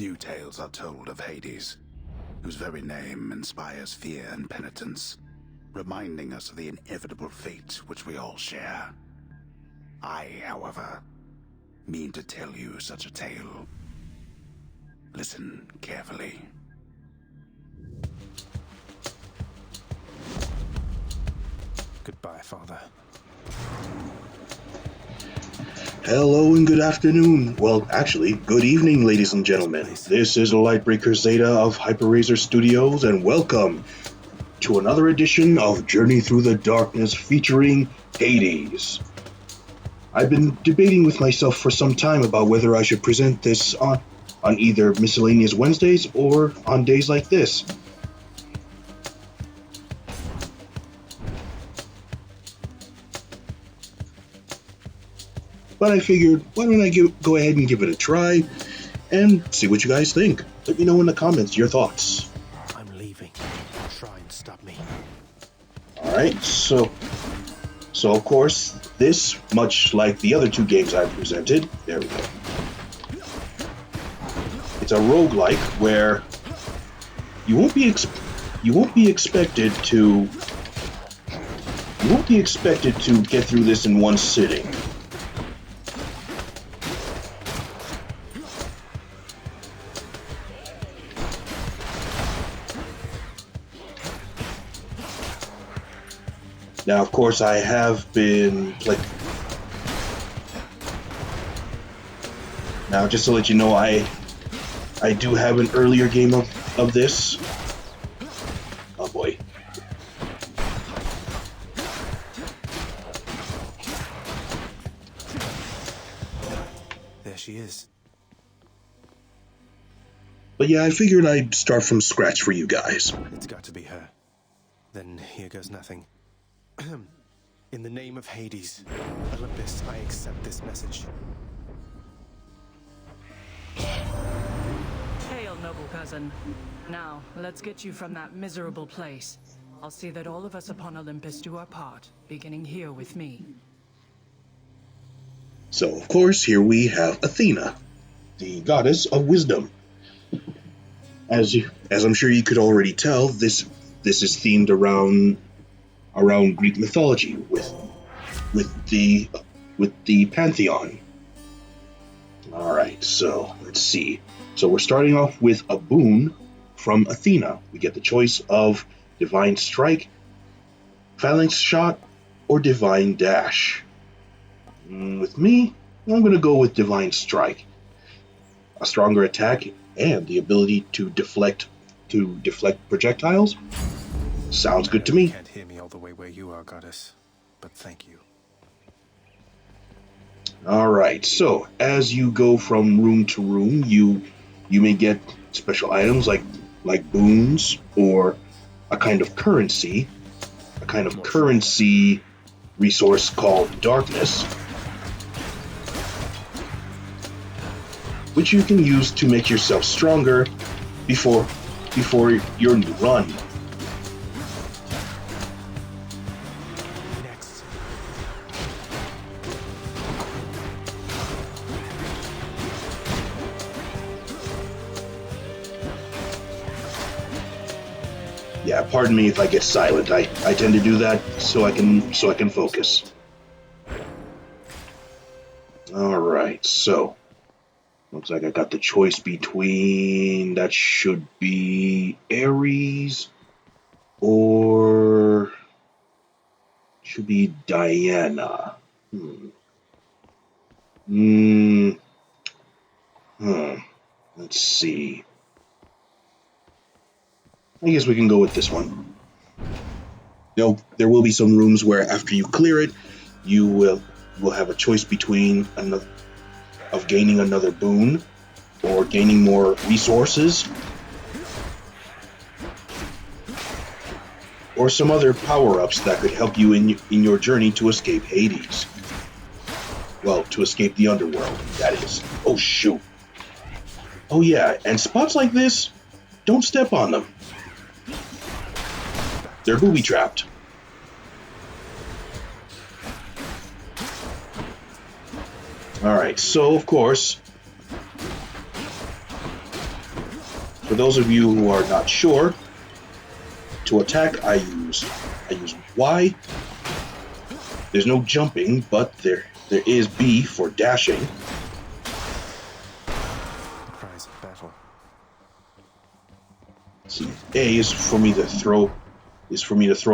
Few tales are told of Hades, whose very name inspires fear and penitence, reminding us of the inevitable fate which we all share. I, however, mean to tell you such a tale. Listen carefully. Goodbye, Father. Hello and good afternoon. Well, actually, good evening, ladies and gentlemen. This is Lightbreaker Zeta of Hyperrazor Studios, and welcome to another edition of Journey Through the Darkness featuring Hades. I've been debating with myself for some time about whether I should present this on either Miscellaneous Wednesdays or on days like this. But I figured, why don't I go ahead and give it a try and see what you guys think. Let me know in the comments your thoughts. I'm leaving. Try and stop me. Alright, so of course, this, much like the other two games I've presented, there we go. It's a roguelike where you won't be expected to get through this in one sitting. Now, of course, I have been Now, just to let you know, I do have an earlier game of this. Oh boy. There she is. But yeah, I figured I'd start from scratch for you guys. It's got to be her. Then here goes nothing. In the name of Hades, Olympus, I accept this message. Hail, noble cousin. Now, let's get you from that miserable place. I'll see that all of us upon Olympus do our part, beginning here with me. So, of course, here we have Athena, the goddess of wisdom. As I'm sure you could already tell, this is themed around Greek mythology with the pantheon. All right, so let's see. So we're starting off with a boon from Athena. We get the choice of Divine Strike, Phalanx Shot, or Divine Dash. With me, I'm going to go with Divine Strike. A stronger attack and the ability to deflect projectiles. Sounds good to me. You can't hear me all the way where you are, goddess, but thank you. Alright, so as you go from room to room, you may get special items like boons or a kind of currency resource called darkness, which you can use to make yourself stronger before your new run. Next. Yeah, pardon me if I get silent. I tend to do that so I can focus. Alright, so looks like I got the choice between, that should be Ares or should be Diana. Let's see. I guess we can go with this one. There will be some rooms where after you clear it, you will have a choice between of gaining another boon or gaining more resources or some other power-ups that could help you in your journey to escape Hades. Well, to escape the underworld, that is. Oh shoot. Oh yeah, and spots like this, don't step on them. They're booby-trapped. Alright, so of course, those of you who are not sure, to attack I use Y. There's no jumping, but there is B for dashing. The cries of battle. See, A is for me to throw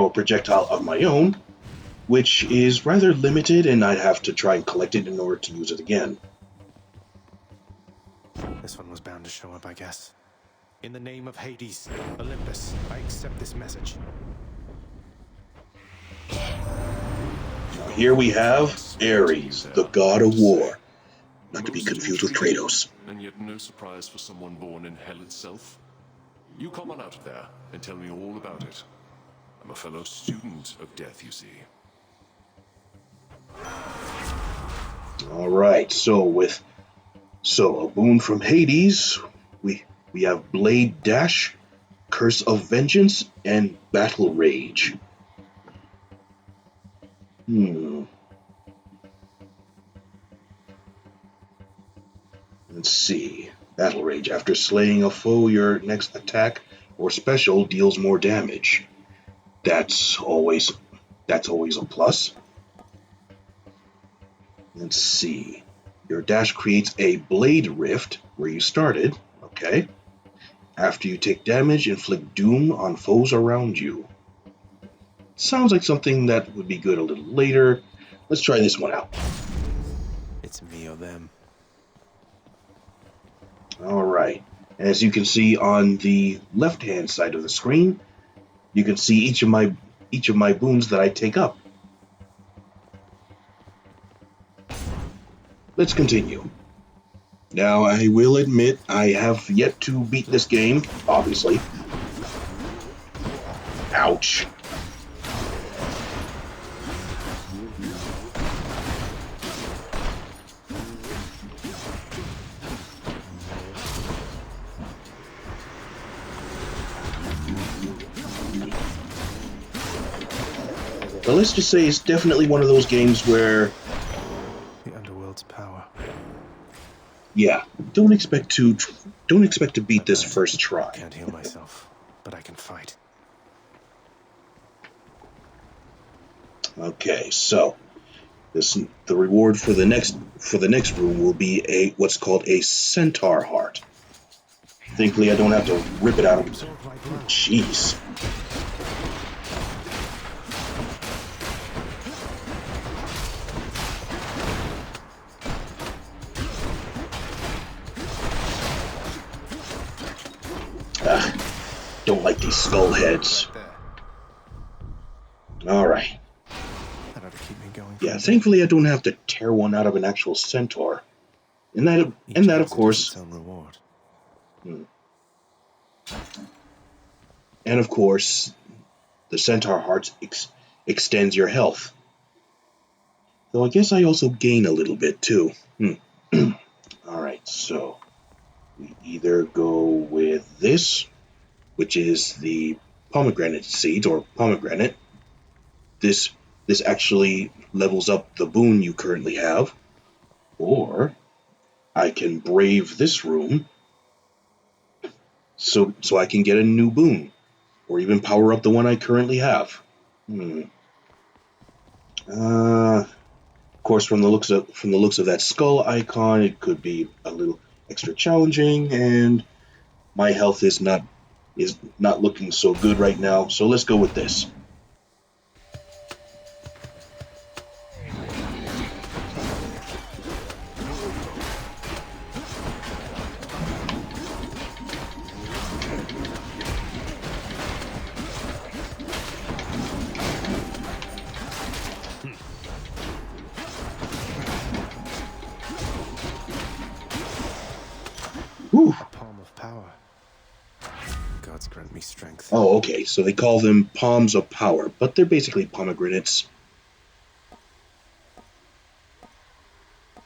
a projectile of my own, which is rather limited, and I'd have to try and collect it in order to use it again. This one was bound to show up, I guess. In the name of Hades, Olympus, I accept this message. Here we have Ares, the god of war, not to be confused with Kratos. And yet no surprise for someone born in hell itself. You come on out of there and tell me all about it. I'm a fellow student of death, you see. All right, so a boon from Hades, we have Blade Dash, Curse of Vengeance, and Battle Rage. Let's see. Battle Rage. After slaying a foe, your next attack or special deals more damage. That's always a plus. Let's see. Your dash creates a blade rift where you started. Okay. After you take damage, inflict doom on foes around you. Sounds like something that would be good a little later. Let's try this one out. It's me or them. All right. As you can see on the left-hand side of the screen, you can see each of my boons that I take up. Let's continue. Now, I will admit I have yet to beat this game, obviously. Ouch. But let's just say it's definitely one of those games where, The underworld's power. yeah, don't expect to beat this first try. Can't heal myself, but I can fight. Okay, so the reward for the next room will be what's called a centaur heart. Thankfully, I don't have to rip it out of. Jeez. Don't like these skull heads. Alright. That ought to keep me going. Yeah, thankfully I don't have to tear one out of an actual centaur. And that of course... Its own reward. And of course, the centaur heart extends your health. Though I guess I also gain a little bit too. Alright, so... we either go with this, which is the pomegranate seeds, or pomegranate. This actually levels up the boon you currently have. Or I can brave this room so I can get a new boon, or even power up the one I currently have. Of course, from the looks of that skull icon, it could be a little extra challenging, and my health is not looking so good right now, so let's go with this. Whew. Palm of power. Gods grant me strength. Oh, okay, so they call them palms of power, but they're basically pomegranates.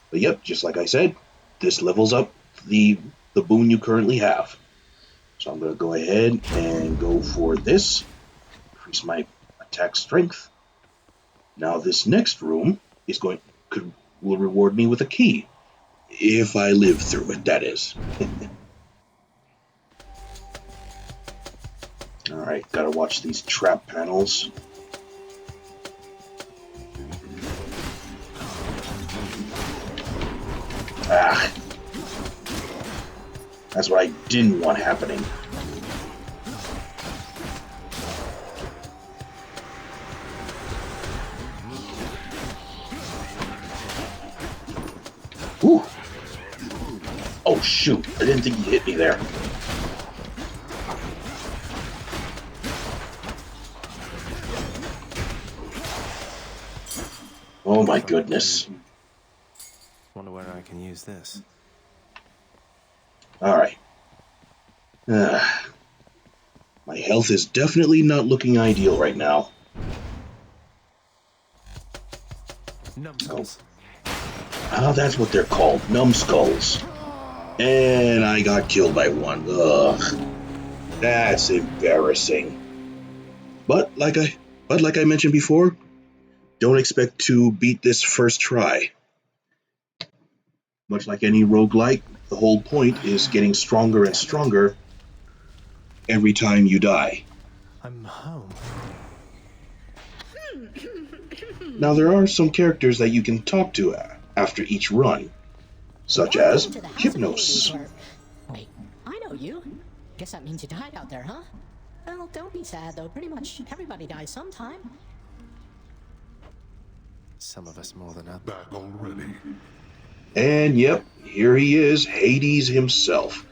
But yep, just like I said, this levels up the boon you currently have. So I'm going to go ahead and go for this. Increase my attack strength. Now this next room will reward me with a key. If I live through it, that is. Alright, gotta watch these trap panels. Ah! That's what I didn't want happening. Ooh! Oh shoot, I didn't think he hit me there. Oh my goodness. Wonder where I can use this. Alright. My health is definitely not looking ideal right now. Numbskulls. Oh, that's what they're called. Numbskulls. And I got killed by one. Ugh. That's embarrassing. But like I mentioned before, don't expect to beat this first try. Much like any roguelike, the whole point is getting stronger and stronger every time you die. I'm home. Now there are some characters that you can talk to after each run, such as Hypnos. Wait, I know you. Guess that means you died out there, huh? Well, don't be sad though. Pretty much everybody dies sometime. Some of us more than others. Back already. And yep, here he is, Hades himself.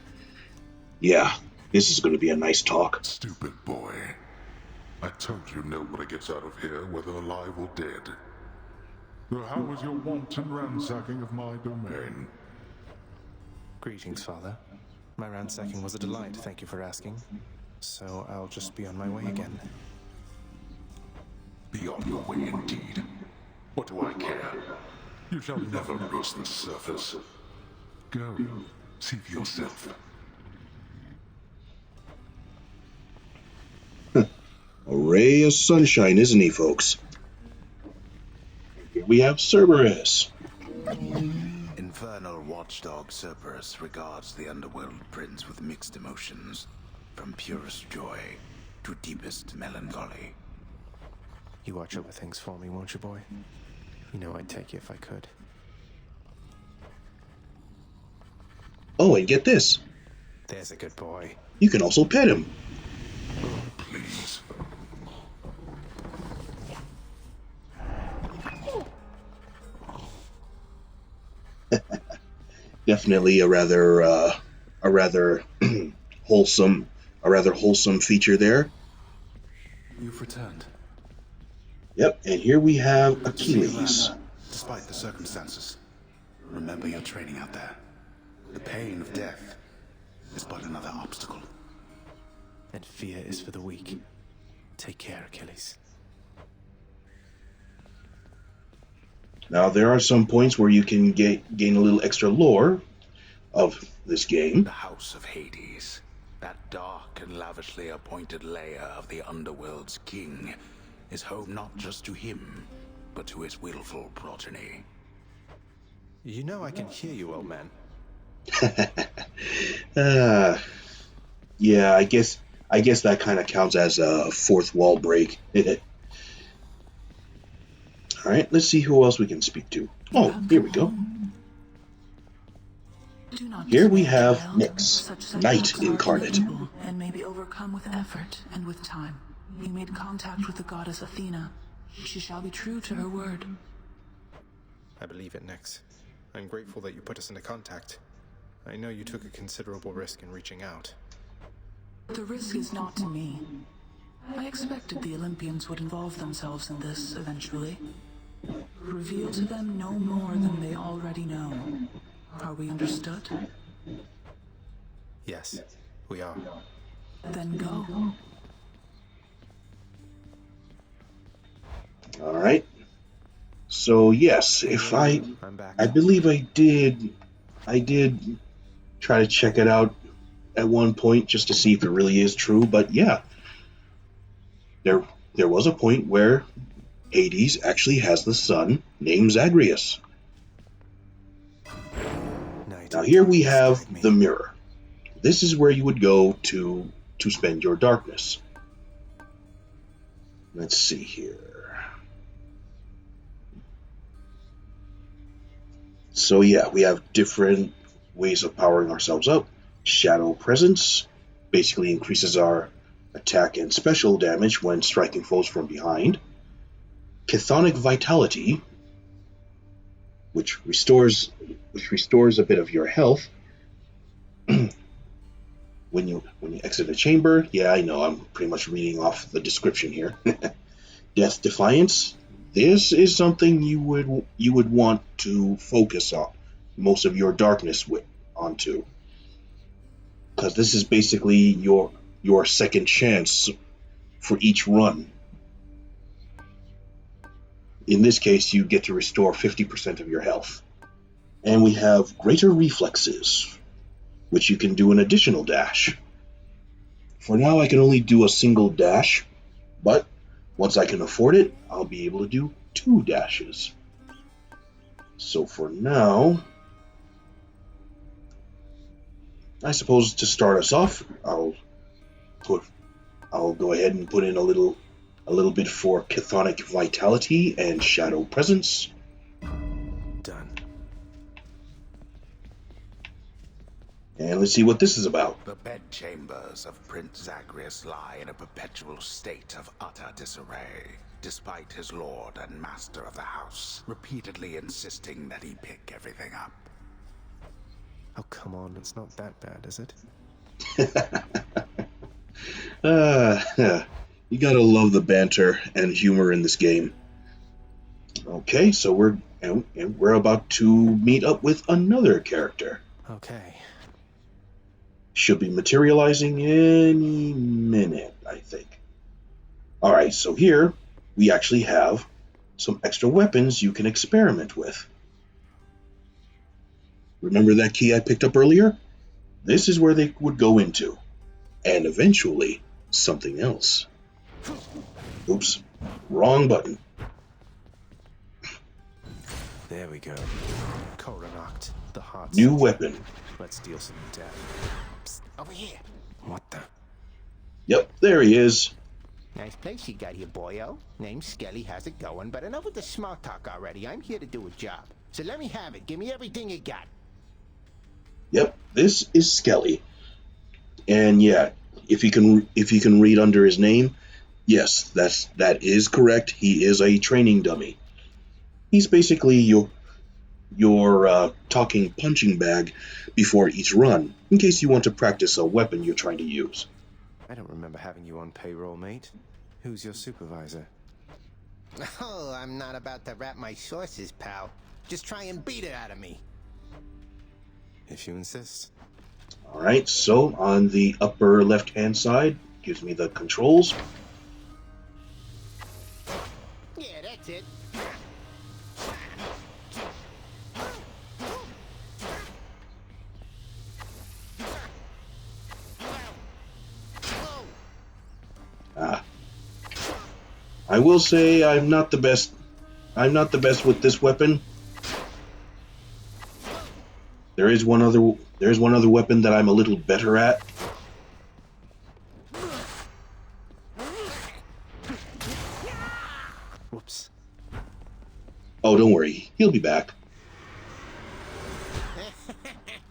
Yeah, this is going to be a nice talk. Stupid boy. I told you nobody gets out of here, whether alive or dead. So how was your wanton ransacking of my domain? Greetings, Father. My ransacking was a delight, thank you for asking. So I'll just be on my way again. Be on your way indeed. What do I care? You shall never reach the surface. Go, see for yourself. A ray of sunshine, isn't he, folks? Here we have Cerberus. Infernal watchdog Cerberus regards the underworld prince with mixed emotions, from purest joy to deepest melancholy. You watch over things for me, won't you, boy? You know I'd take you if I could. Oh, and get this. There's a good boy. You can also pet him. Please. Definitely a rather wholesome feature there. You've returned. Yep, and here we have Good to see you, Achilles. Lana, despite the circumstances. Remember your training out there. The pain of death is but another obstacle. And fear is for the weak. Take care, Achilles. Now there are some points where you can gain a little extra lore of this game. The House of Hades, that dark and lavishly appointed lair of the underworld's king, is home not just to him, but to his willful progeny. You know I can hear you, old man. Yeah, I guess that kind of counts as a fourth wall break. All right, let's see who else we can speak to. Oh, here we go. Here we have Nyx, Knight Incarnate. And may be overcome with effort and with time. You made contact with the goddess Athena. She shall be true to her word. I believe it, Nyx. I'm grateful that you put us into contact. I know you took a considerable risk in reaching out. The risk is not to me. I expected the Olympians would involve themselves in this eventually. Reveal to them no more than they already know. Are we understood? Yes, we are. Then go. All right. So yes, I'm back. I believe I did try to check it out at one point just to see if it really is true, but yeah. There was a point where Hades actually has the son named Zagreus. Now here we have the mirror. This is where you would go to spend your darkness. Let's see here. So yeah, we have different ways of powering ourselves up. Shadow Presence basically increases our attack and special damage when striking foes from behind. Chthonic Vitality, which restores a bit of your health when you exit a chamber. Yeah, I know, I'm pretty much reading off the description here. Death Defiance. This is something you would want to focus on most of your darkness onto, because this is basically your second chance for each run. In this case, you get to restore 50% of your health. And we have Greater Reflexes, which you can do an additional dash. For now, I can only do a single dash, but once I can afford it, I'll be able to do 2 dashes. So for now, I suppose to start us off, I'll go ahead and put in a little bit for Chthonic Vitality and Shadow Presence. Done. And let's see what this is about. The bedchambers of Prince Zagreus lie in a perpetual state of utter disarray, despite his lord and master of the house repeatedly insisting that he pick everything up. Oh, come on, it's not that bad, is it? You gotta love the banter and humor in this game. Okay, so we're about to meet up with another character. Okay. Should be materializing any minute, I think. Alright, so here we actually have some extra weapons you can experiment with. Remember that key I picked up earlier? This is where they would go into. And eventually, something else. Oops, wrong button. There we go. Coronach, the heart. New weapon. Let's deal some death. Psst, over here. What the? Yep, there he is. Nice place you got here, boyo. Name's Skelly, how's it going? But enough with the small talk already. I'm here to do a job. So let me have it. Give me everything you got. Yep, this is Skelly. And yeah, if you can read under his name, yes, that is correct. He is a training dummy. He's basically your talking punching bag before each run, in case you want to practice a weapon you're trying to use. I don't remember having you on payroll, mate. Who's your supervisor? Oh, I'm not about to wrap my sources, pal. Just try and beat it out of me. If you insist. Alright, so on the upper left-hand side, gives me the controls. Yeah, that's it. I will say I'm not the best with this weapon. There's one other weapon that I'm a little better at. Whoops. Oh, don't worry. He'll be back.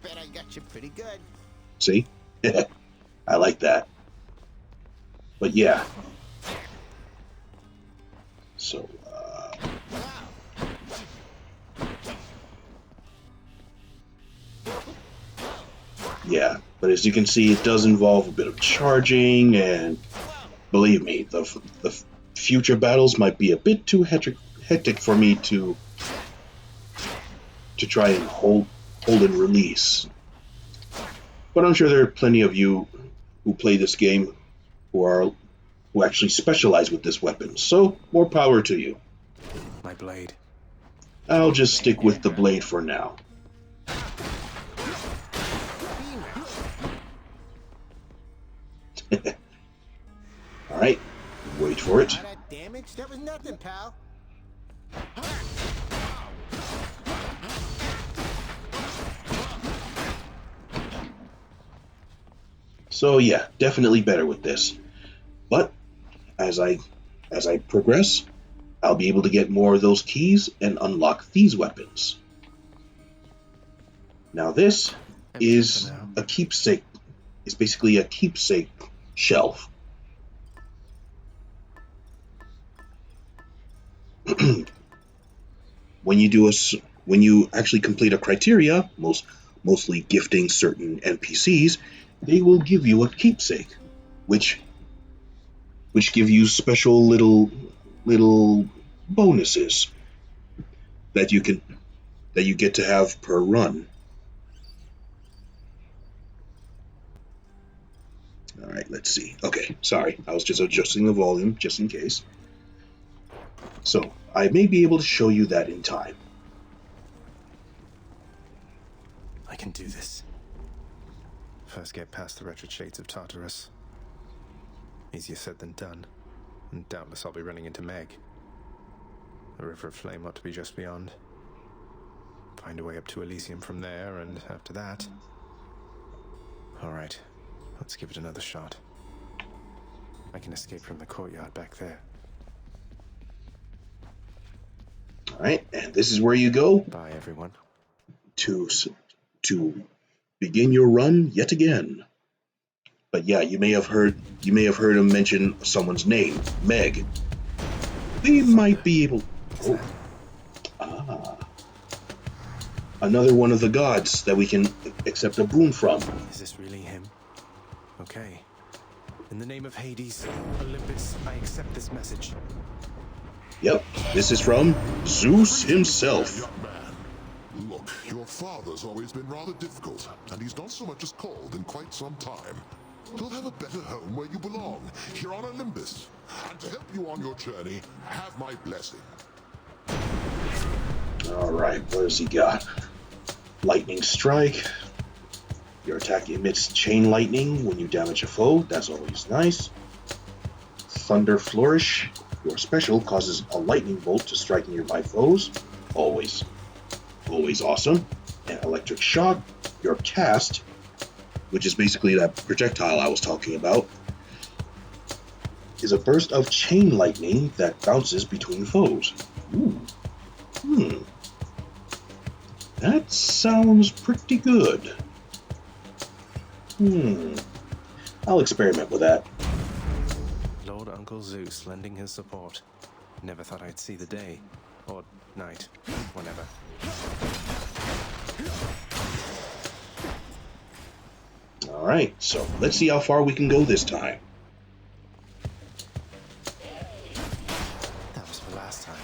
Bet I got you pretty good. See? I like that. But yeah. So, yeah, but as you can see, it does involve a bit of charging, and believe me, the future battles might be a bit too hectic for me to try and hold and release. But I'm sure there are plenty of you who play this game who actually specialize with this weapon, so more power to you. My blade. I'll just stick with the blade for now. Alright, wait for it. All that damage? That was nothing, pal. So yeah, definitely better with this. But as I As I progress, I'll be able to get more of those keys and unlock these weapons. Now this Empty for is now. a keepsake. It's basically a keepsake shelf. When you actually complete a criteria, mostly gifting certain NPCs, they will give you a keepsake, which give you special little bonuses that you get to have per run. All right, let's see. Okay, sorry, I was just adjusting the volume just in case. So I may be able to show you that in time. I can do this. First get past the wretched shades of Tartarus. Easier said than done, and doubtless I'll be running into Meg. The River of Flame ought to be just beyond. Find a way up to Elysium from there, and after that... Alright, let's give it another shot. I can escape from the courtyard back there. Alright, and this is where you go Bye, everyone. to begin your run yet again. But yeah, you may have heard him mention someone's name, Meg. We might be able... Oh. Another one of the gods that we can accept a boon from. Is this really him? Okay. In the name of Hades, Olympus, I accept this message. Yep, this is from Zeus himself. Young man, look, your father's always been rather difficult, and he's not so much as called in quite some time. You'll have a better home where you belong, here on Olympus. And to help you on your journey, have my blessing. Alright, what has he got? Lightning Strike. Your attack emits chain lightning when you damage a foe. That's always nice. Thunder Flourish. Your special causes a lightning bolt to strike nearby foes. Always awesome. And Electric Shock. Your cast, which is basically that projectile I was talking about, is a burst of chain lightning that bounces between foes. Ooh. That sounds pretty good. I'll experiment with that. Lord Uncle Zeus lending his support. Never thought I'd see the day. Or night. Whenever. Alright, so let's see how far we can go this time. That was for last time.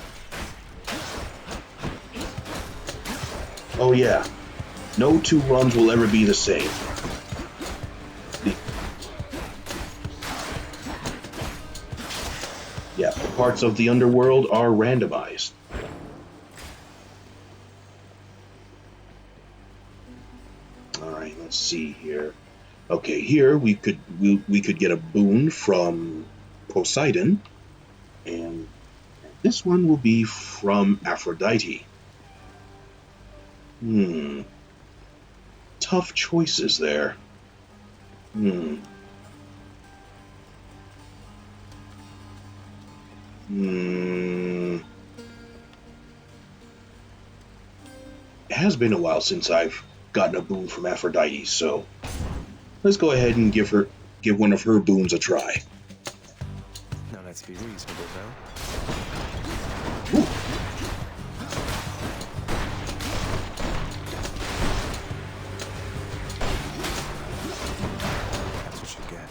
Oh yeah, no two runs will ever be the same. Yeah, the parts of the underworld are randomized. Alright, let's see here. Okay, here we could get a boon from Poseidon, and this one will be from Aphrodite. Tough choices there. It has been a while since I've gotten a boon from Aphrodite, so let's go ahead and give one of her boons a try. Now let's be reasonable, though. Ooh. That's what you get.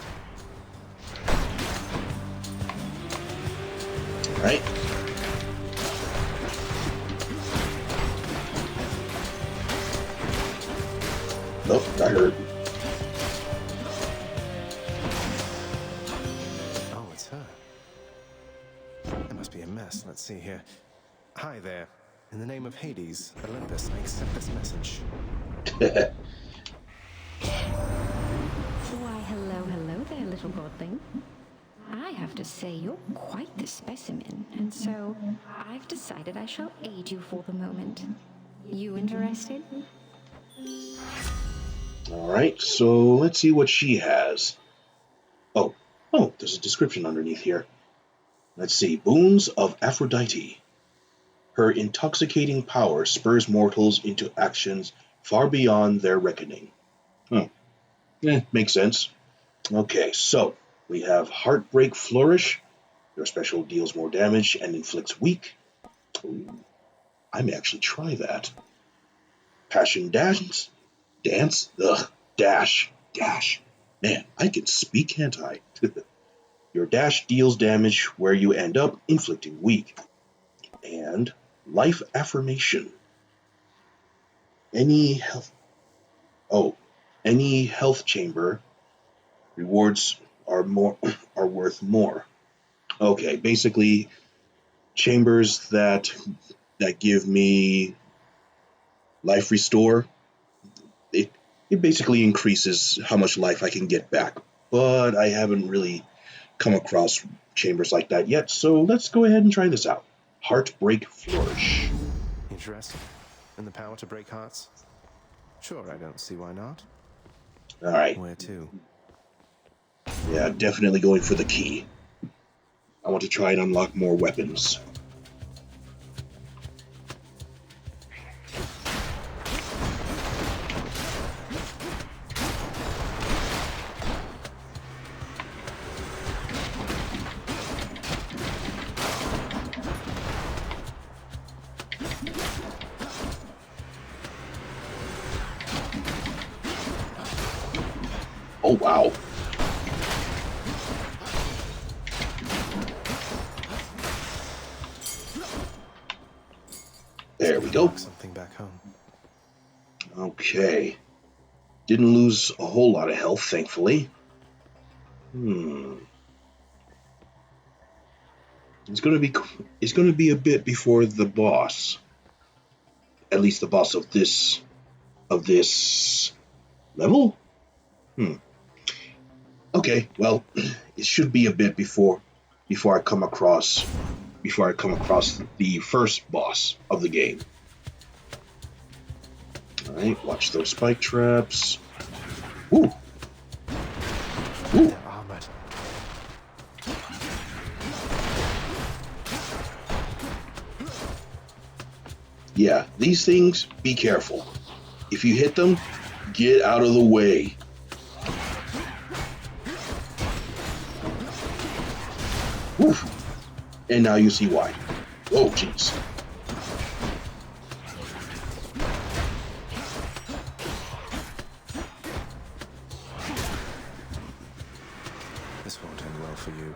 Right. Nope, got hurt. Oh, it's her. There must be a mess. Let's see here. Hi there. In the name of Hades, Olympus, I accept this message. Why, hello there, little godling. I have to say you're quite the specimen, and so I've decided I shall aid you for the moment. You interested? Alright, so let's see what she has. Oh, there's a description underneath here. Let's see. Boons of Aphrodite. Her intoxicating power spurs mortals into actions far beyond their reckoning. Makes sense. Okay, so we have Heartbreak Flourish. Your special deals more damage and inflicts weak. Ooh, I may actually try that. Passion Dance. Dance? Ugh. Dash. Man, I can speak, can't I? Your dash deals damage where you end up, inflicting weak. And Life Affirmation. Any health chamber rewards are worth more. Okay, basically chambers that give me life restore. It basically increases how much life I can get back. But I haven't really come across chambers like that yet, so let's go ahead and try this out. Heartbreak Flourish. Interested in the power to break hearts? Sure, I don't see why not. Alright. Where to? Yeah, definitely going for the key. I want to try and unlock more weapons. Oh, wow. There we go. Something back home. Okay. Didn't lose a whole lot of health, thankfully. It's gonna be a bit before the boss. At least the boss of this level? Okay, well, it should be a bit before I come across the first boss of the game. Alright, watch those spike traps. Ooh. They're armored. Yeah, these things, be careful. If you hit them, get out of the way. Oof. And now you see why. Oh, jeez. This won't end well for you.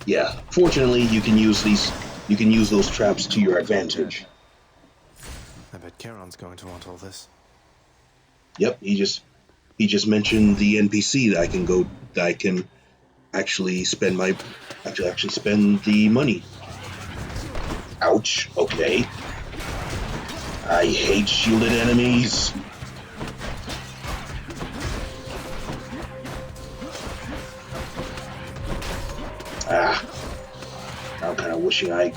Yeah, fortunately, you can use those traps to your advantage. I bet Charon's going to want all this. Yep, he just mentioned the NPC that I can actually spend the money. Ouch, okay. I hate shielded enemies. I'm kind of wishing I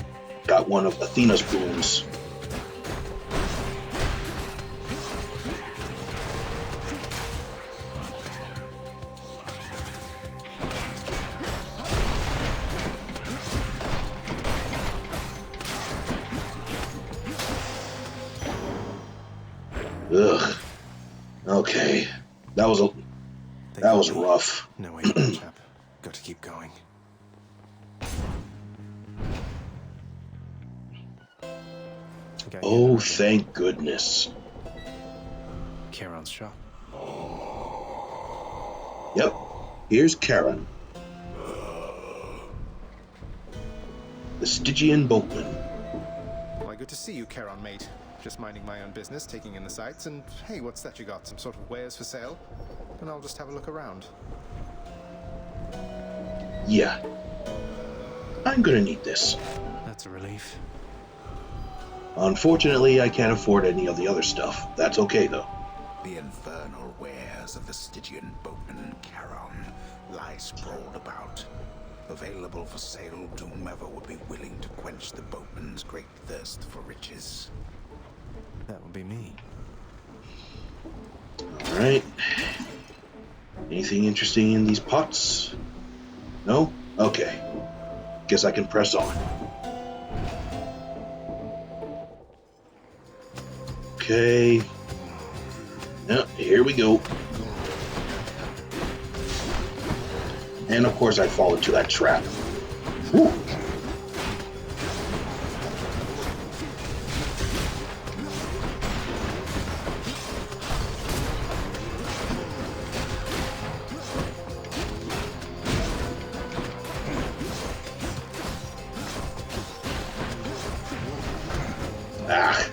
got one of Athena's boons. Ugh. Okay. That was rough. No way, chap. Got to keep going. Oh, thank goodness. Charon's shop. Yep. Here's Charon. The Stygian boatman. Why, good to see you, Charon, mate. Just minding my own business, taking in the sights, and hey, what's that you got? Some sort of wares for sale? And I'll just have a look around. Yeah. I'm gonna need this. That's a relief. Unfortunately, I can't afford any of the other stuff. That's okay, though. The infernal wares of the Stygian boatman Charon lie sprawled about. available for sale to whomever would be willing to quench the boatman's great thirst for riches. That would be me. Alright. Anything interesting in these pots? No? Okay. Guess I can press on. Okay. Yep, here we go. And of course I fall into that trap. Whew. Ah.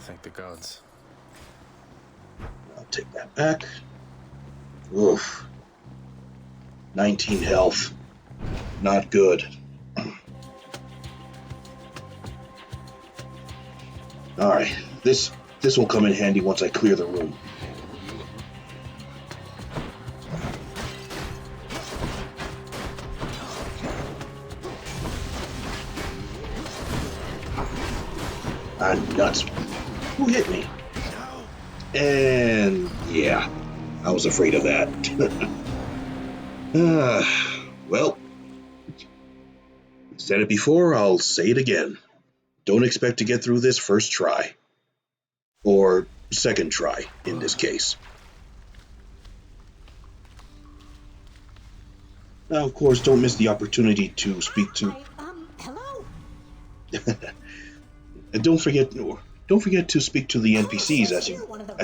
Thank the gods. I'll take that back. Oof. 19 health. Not good. Alright, this will come in handy once I clear the room. I'm nuts. Who hit me? And yeah, I was afraid of that. Well, said it before, I'll say it again. Don't expect to get through this first try. Or second try, in this case. Now, of course, don't miss the opportunity to speak to... Hello? And don't forget to speak to the NPCs as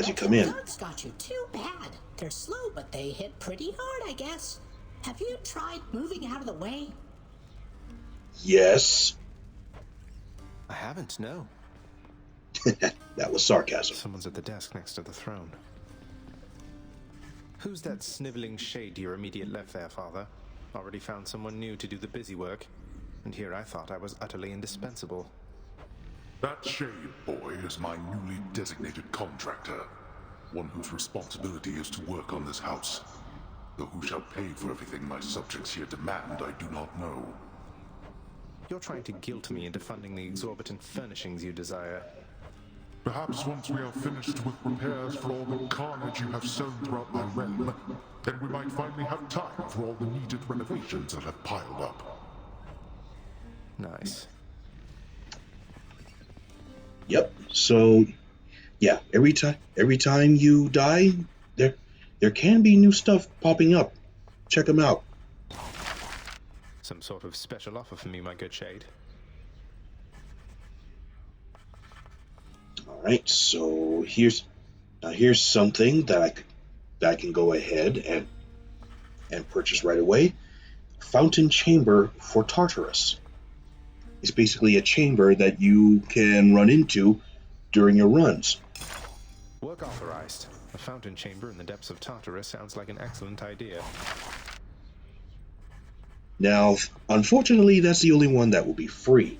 you come in. Guards got you. Too bad. They're slow, but they hit pretty hard, I guess. Have you tried moving out of the way? Yes. I haven't, no. That was sarcasm. Someone's at the desk next to the throne. Who's that sniveling shade to your immediate left there, Father? Already found someone new to do the busy work, and here I thought I was utterly indispensable. That shade boy is my newly designated contractor, one whose responsibility is to work on this house. Though who shall pay for everything my subjects here demand, I do not know. You're trying to guilt me into funding the exorbitant furnishings you desire. Perhaps once we are finished with repairs for all the carnage you have sown throughout my realm, then we might finally have time for all the needed renovations that have piled up. Nice. Yep. So, yeah, every time you die, there can be new stuff popping up. Check them out. Some sort of special offer for me, my good shade. All right. So here's something that I can go ahead and purchase right away. Fountain Chamber for Tartarus. It's basically a chamber that you can run into during your runs. Work authorized. A fountain chamber in the depths of Tartarus sounds like an excellent idea. Now, unfortunately, that's the only one that will be free.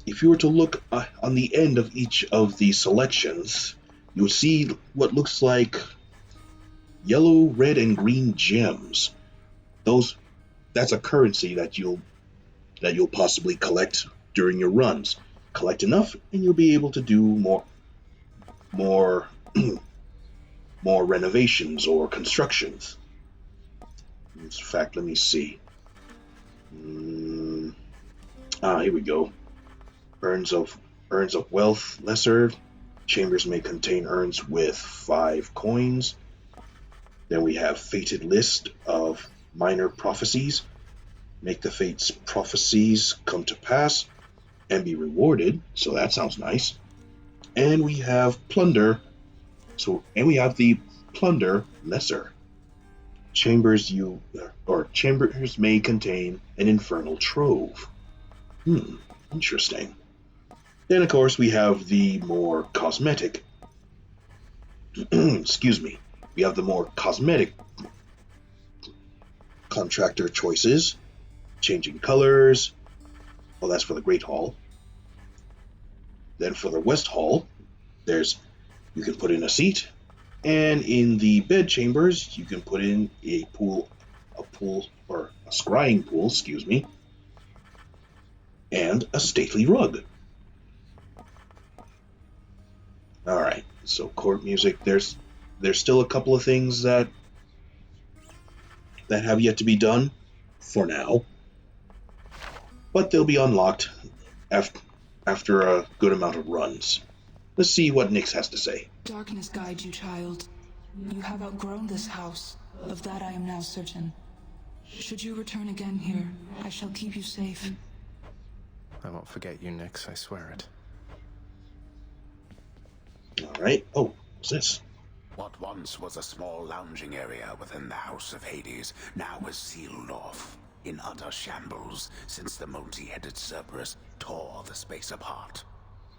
If you were to look on the end of each of the selections, you'll see what looks like yellow, red, and green gems. That's a currency that you'll possibly collect during your runs. Collect enough, and you'll be able to do more renovations or constructions. In fact, let me see. Here we go. Urns of wealth, lesser. Chambers may contain urns with 5 coins. Then we have fated list of minor prophecies. Make the fates' prophecies come to pass and be rewarded. So that sounds nice. And we have plunder. And we have the plunder lesser. Chambers may contain an infernal trove. Interesting. Then, of course, we have the more cosmetic. Excuse me. We have the more cosmetic contractor choices. Changing colors. Well, that's for the Great Hall. Then for the West Hall, you can put in a seat, And in the bed chambers, you can put in a scrying pool, excuse me, and a stately rug. All right, so court music. There's still a couple of things that have yet to be done for now, but they'll be unlocked after a good amount of runs. Let's see what Nyx has to say. Darkness guide you, child. You have outgrown this house. Of that I am now certain. Should you return again here, I shall keep you safe. I won't forget you, Nyx, I swear it. All right. Oh, what's this? What once was a small lounging area within the House of Hades now is sealed off, in utter shambles, since the multi-headed Cerberus tore the space apart,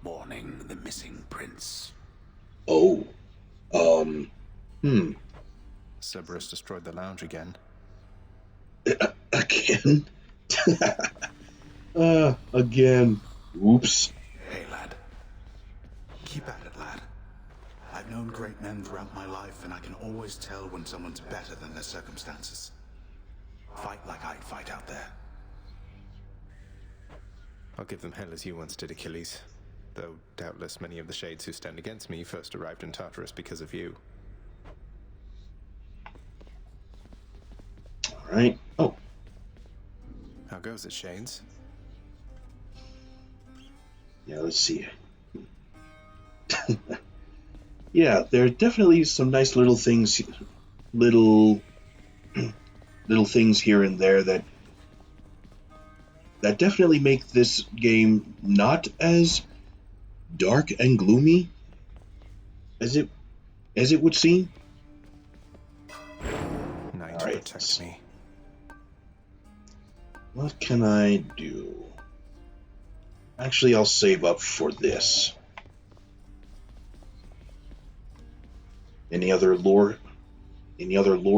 mourning the missing prince. Oh. Cerberus destroyed the lounge again. Again? Again. Oops. Hey, lad. Keep at it, lad. I've known great men throughout my life, and I can always tell when someone's better than their circumstances. Fight like I'd fight out there. I'll give them hell as you once did, Achilles. Though doubtless many of the shades who stand against me first arrived in Tartarus because of you. All right. Oh. How goes it, Shades? Yeah, let's see. Yeah, there are definitely some nice little things, little things here and there that definitely make this game not as dark and gloomy as it would seem. Night, All right. protect me. What can I do? Actually, I'll save up for this. Any other lore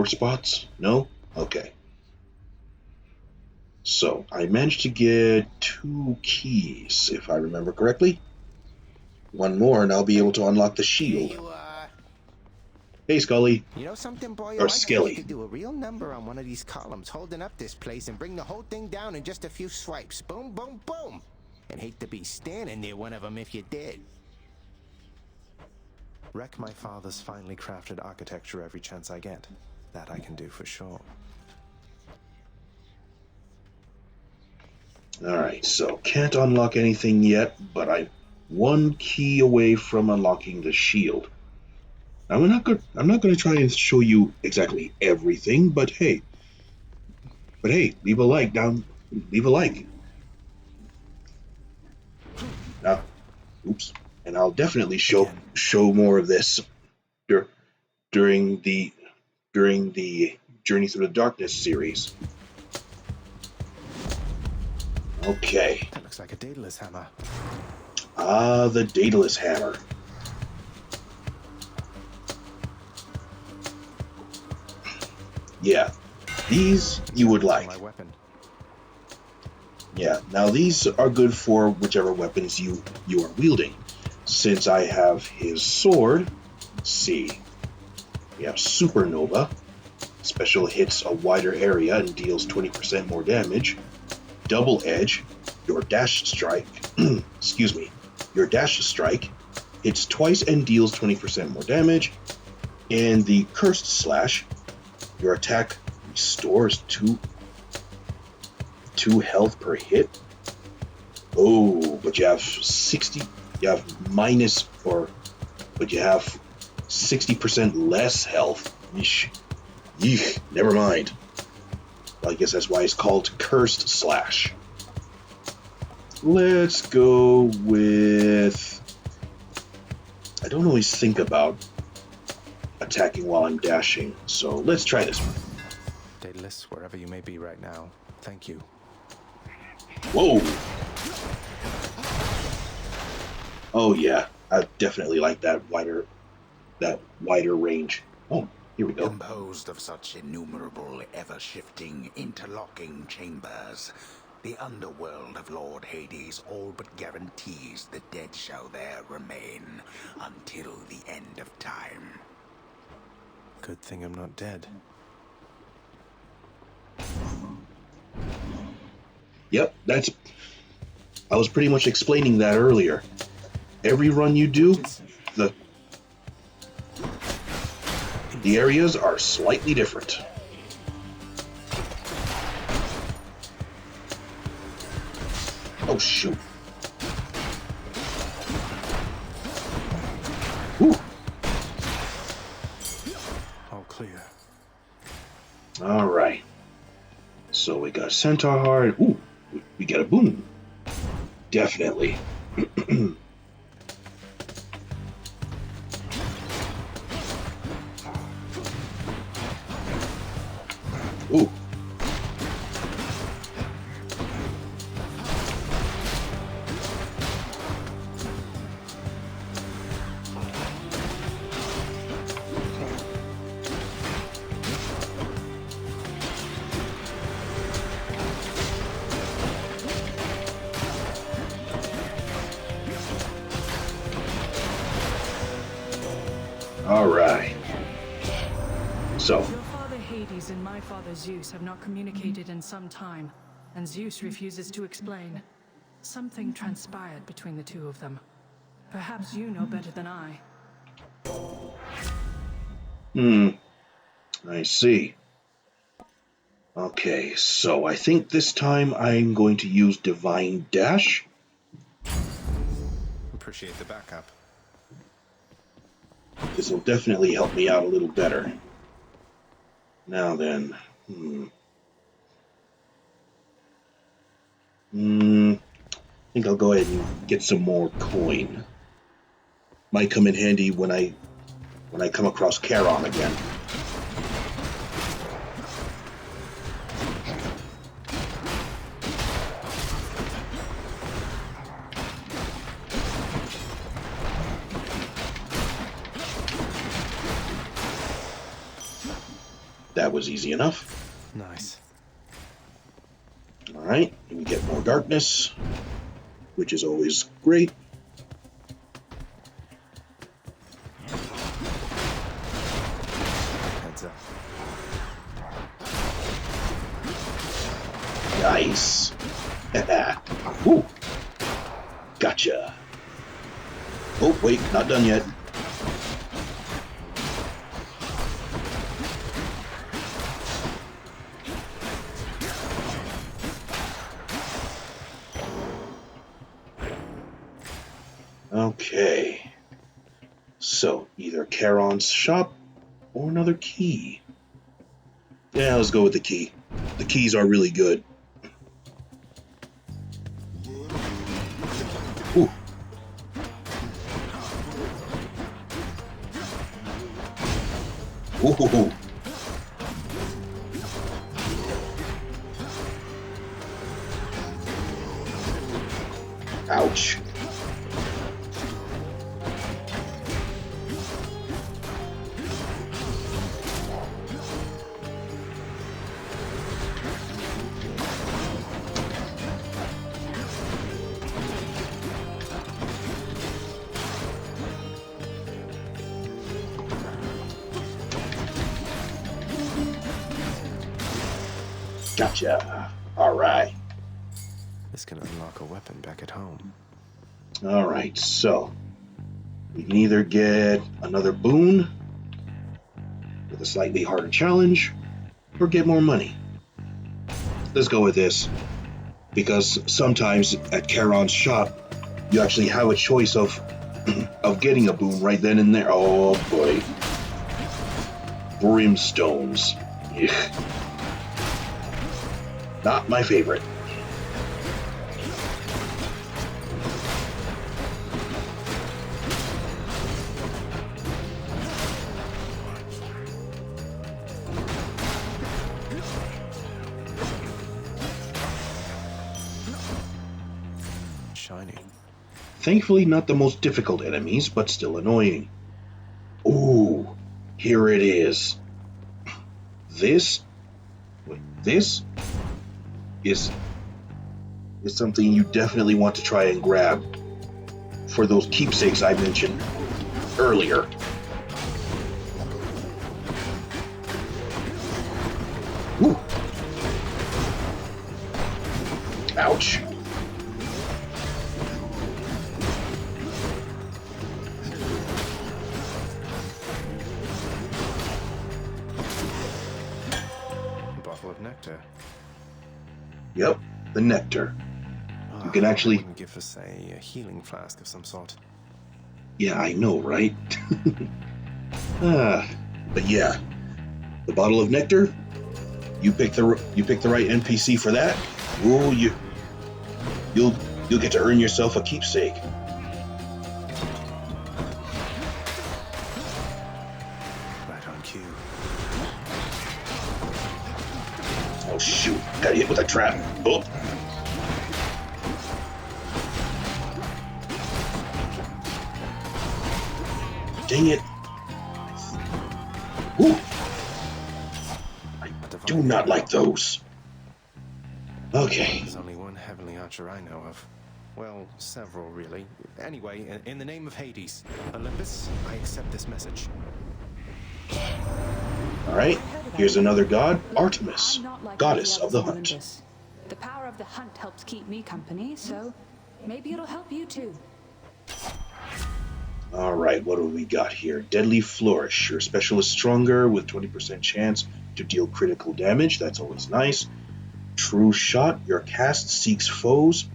spots? No? Okay. So, I managed to get 2 keys, if I remember correctly. One more, and I'll be able to unlock the shield. Here you are. Hey, Scully. You know something, boy? Or I think Skelly. you could do a real number on one of these columns holding up this place and bring the whole thing down in just a few swipes. Boom, boom, boom. And hate to be standing near one of them if you did. Wreck my father's finely crafted architecture every chance I get. That I can do for sure. Alright, so can't unlock anything yet, but I'm 1 key away from unlocking the shield. I'm not going to try and show you exactly everything, but hey, leave a like. Now, oops, and I'll definitely show more of this during the Journey Through the Darkness series. Okay. That looks like a Daedalus hammer. Ah, the Daedalus hammer. Yeah, these you would like. My weapon. Yeah, now these are good for whichever weapons you are wielding. Since I have his sword, let's see. We have Supernova. Special hits a wider area and deals 20% more damage. Double Edge, your dash strike, excuse me, your dash strike hits twice and deals 20% more damage. And the Cursed Slash, your attack restores 2 health per hit. Oh, but you have 60. You have minus, but you have 60% less health. Yeesh, never mind. Well, I guess that's why it's called Cursed Slash. Let's go with. I don't always think about attacking while I'm dashing, so let's try this one. Daedalus, wherever you may be right now, thank you. Whoa! Oh yeah, I definitely like that wider range. Oh, here we go. Composed of such innumerable, ever-shifting, interlocking chambers, the underworld of Lord Hades all but guarantees the dead shall there remain until the end of time. Good thing I'm not dead. Yep, I was pretty much explaining that earlier. Every run you do, the areas are slightly different. Oh, shoot. Whew. All clear. All right. So we got Centaur Heart. Ooh, we got a boon. Definitely. Ooh. All right. So, Your father Hades and my father Zeus have not communicated in some time, and Zeus refuses to explain. Something transpired between the two of them. Perhaps you know better than I. I see. Okay, so I think this time I'm going to use Divine Dash. Appreciate the backup. This will definitely help me out a little better. Now then, I think I'll go ahead and get some more coin. Might come in handy when I come across Charon again. That was easy enough. Nice. Alright, we get more darkness, which is always great. Heads up. Nice. Ooh. Gotcha. Oh, wait, not done yet. Okay. So, either Charon's shop or another key. Yeah, let's go with the key. The keys are really good. Ooh. Ooh. Ouch. Gotcha. All right. This can unlock a weapon back at home. All right. So we can either get another boon with a slightly harder challenge or get more money. Let's go with this, because sometimes at Charon's shop you actually have a choice of getting a boon right then and there. Oh boy. Brimstones. Ugh. Not my favorite. Shiny. Thankfully not the most difficult enemies, but still annoying. Ooh, here it is. This is something you definitely want to try and grab for those keepsakes I mentioned earlier. Ouch. Bottle of nectar. Yep, the nectar. You can I actually... wouldn't give for, say, a healing flask of some sort. Yeah, I know, right? But yeah, the bottle of nectar. You pick the right NPC for that. Ooh, you'll get to earn yourself a keepsake. Right on cue. Oh shoot! Got hit with a trap. Oh. Dang it! Ooh. Do not like those. Okay. There's only one heavenly archer I know of. Well, several, really. Anyway, in the name of Hades, Olympus, I accept this message. Alright, here's another god, Artemis, I'm not like goddess the of the others in hunt. Olympus. The power of the hunt helps keep me company, so maybe it'll help you too. Alright, what do we got here? Deadly Flourish. Your special is stronger with 20% chance to deal critical damage. That's always nice. True Shot. Your cast seeks foes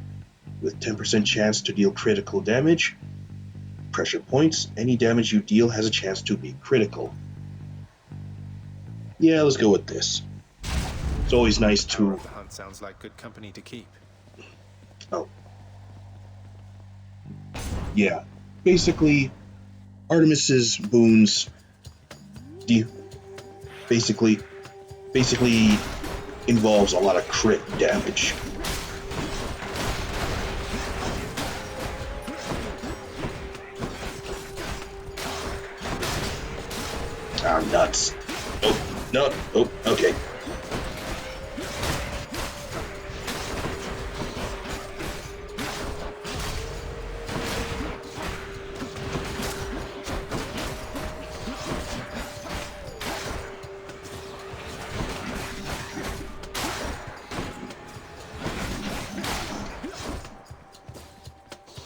with 10% chance to deal critical damage. Pressure points. Any damage you deal has a chance to be critical. Yeah, let's go with this. It's always nice Power to... of the hunt sounds like good company to keep. Oh. Yeah. Basically, Artemis's boons basically involves a lot of crit damage. Ah, nuts. Oh, no. Oh, okay.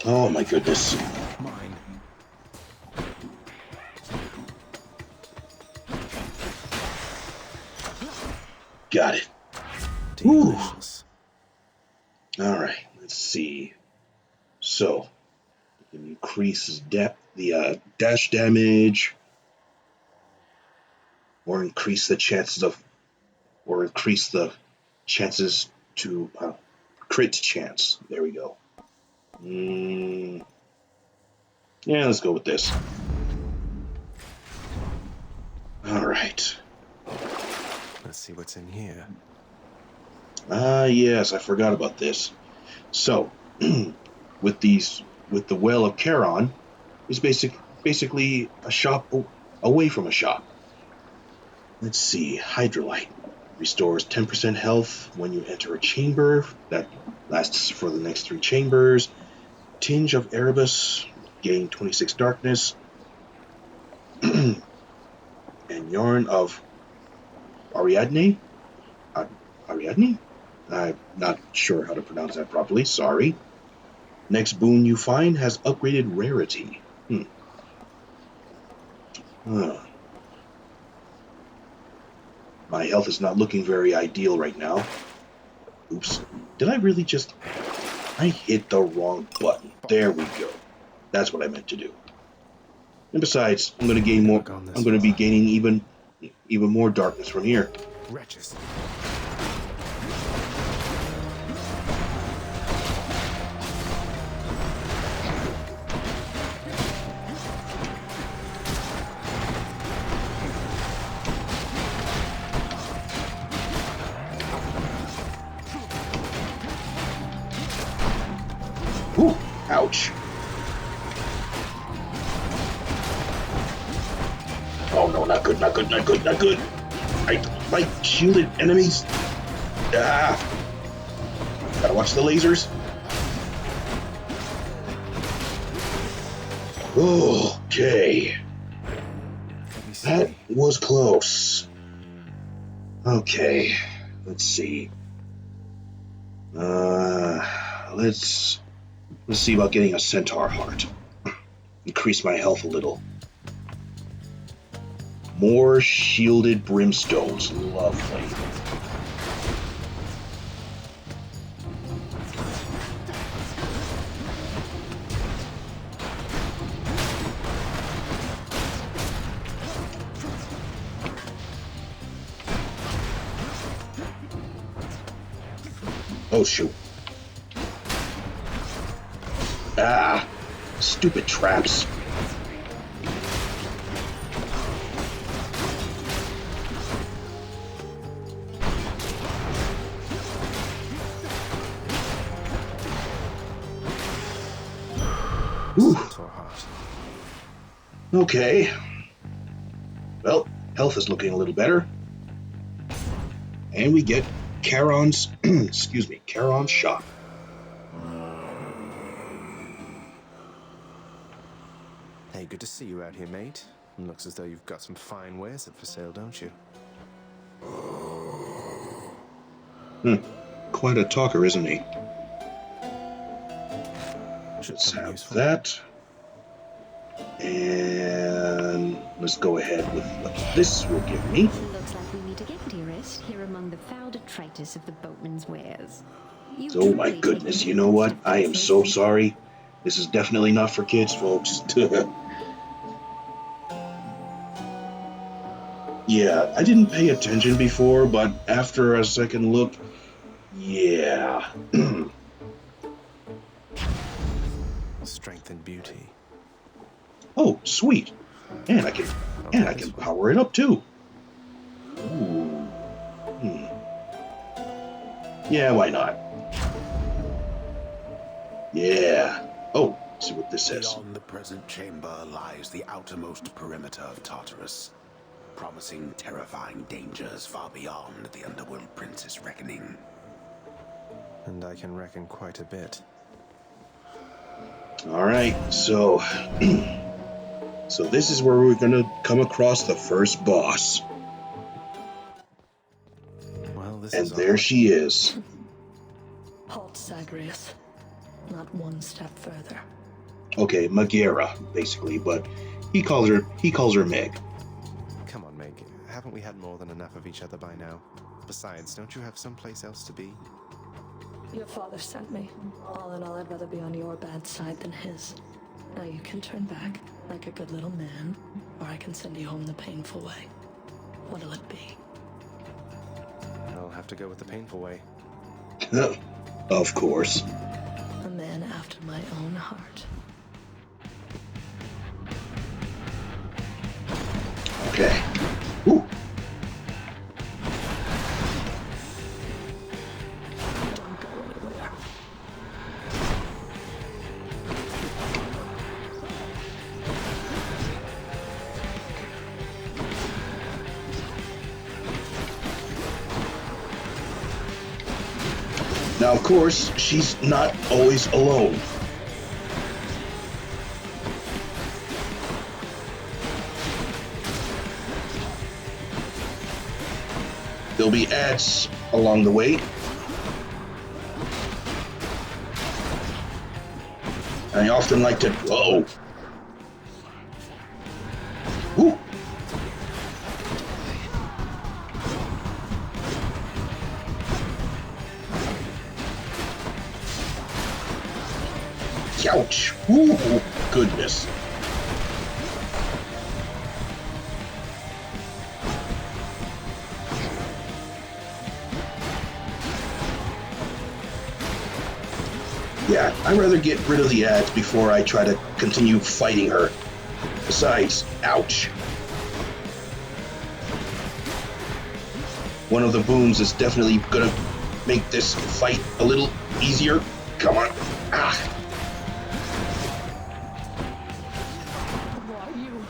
Oh my goodness. Mine. Got it. Delicious. Alright, let's see. So, we can increase the dash damage, or increase the chances to crit chance. There we go. Yeah, let's go with this. Alright. Let's see what's in here. Yes, I forgot about this. So, with the Well of Charon, is basically a shop away from a shop. Let's see, Hydrolite restores 10% health when you enter a chamber. That lasts for the next 3 chambers. Tinge of Erebus, gain 26 darkness. And Yarn of Ariadne? Ariadne? I'm not sure how to pronounce that properly, sorry. Next boon you find has upgraded rarity. My health is not looking very ideal right now. Oops. Did I really just... I hit the wrong button. There we go. That's what I meant to do. And besides, I'm going to gain more... I'm going to be gaining even more darkness from here. Wretches. Ooh, ouch. Oh no, not good, not good, not good, not good. My shielded enemies. Ah. Gotta watch the lasers. Okay. That was close. Okay, let's see. Let's see about getting a centaur heart. Increase my health a little. More shielded brimstones. Lovely. Oh, shoot. Ah, stupid traps. Ooh. Centaur heart. Okay. Well, health is looking a little better. And we get Charon's, Charon's shop. Hey, good to see you out here, mate. Looks as though you've got some fine wares up for sale, don't you? Quite a talker, isn't he? Let's come in have useful. that. And let's go ahead with what this will give me. Looks like we meet again, dearest, here among the foul detritus of the boatman's wares. You Oh my truly goodness, take you know what? step I am forward. so sorry. This is definitely not for kids, folks. Yeah, I didn't pay attention before, but after a second look, yeah. Strength and beauty. Oh, sweet. And I can power it up too. Ooh. Yeah, why not? Yeah. Oh, let's see what this says. Beyond the present chamber lies the outermost perimeter of Tartarus, promising terrifying dangers far beyond the underworld prince's reckoning. And I can reckon quite a bit. All right, so so this is where we're gonna come across the first boss, Well, this and is there odd. she is. Halt, Zagreus. Not one step further. Okay, Megara, basically, but he calls her Meg. Come on, Meg. Haven't we had more than enough of each other by now? Besides, don't you have someplace else to be? Your father sent me. All in all, I'd rather be on your bad side than his. Now you can turn back, like a good little man, or I can send you home the painful way. What'll it be? I'll have to go with the painful way. Of course. A man after my own heart. Okay. Ooh. Don't go anywhere. Now, of course, she's not always alone. There'll be ads along the way. I often like to... Uh-oh. Ooh. Ouch. Ooh, goodness. Yeah, I'd rather get rid of the ads before I try to continue fighting her. Besides, ouch. One of the booms is definitely gonna make this fight a little easier. Come on. Ah. Who are you?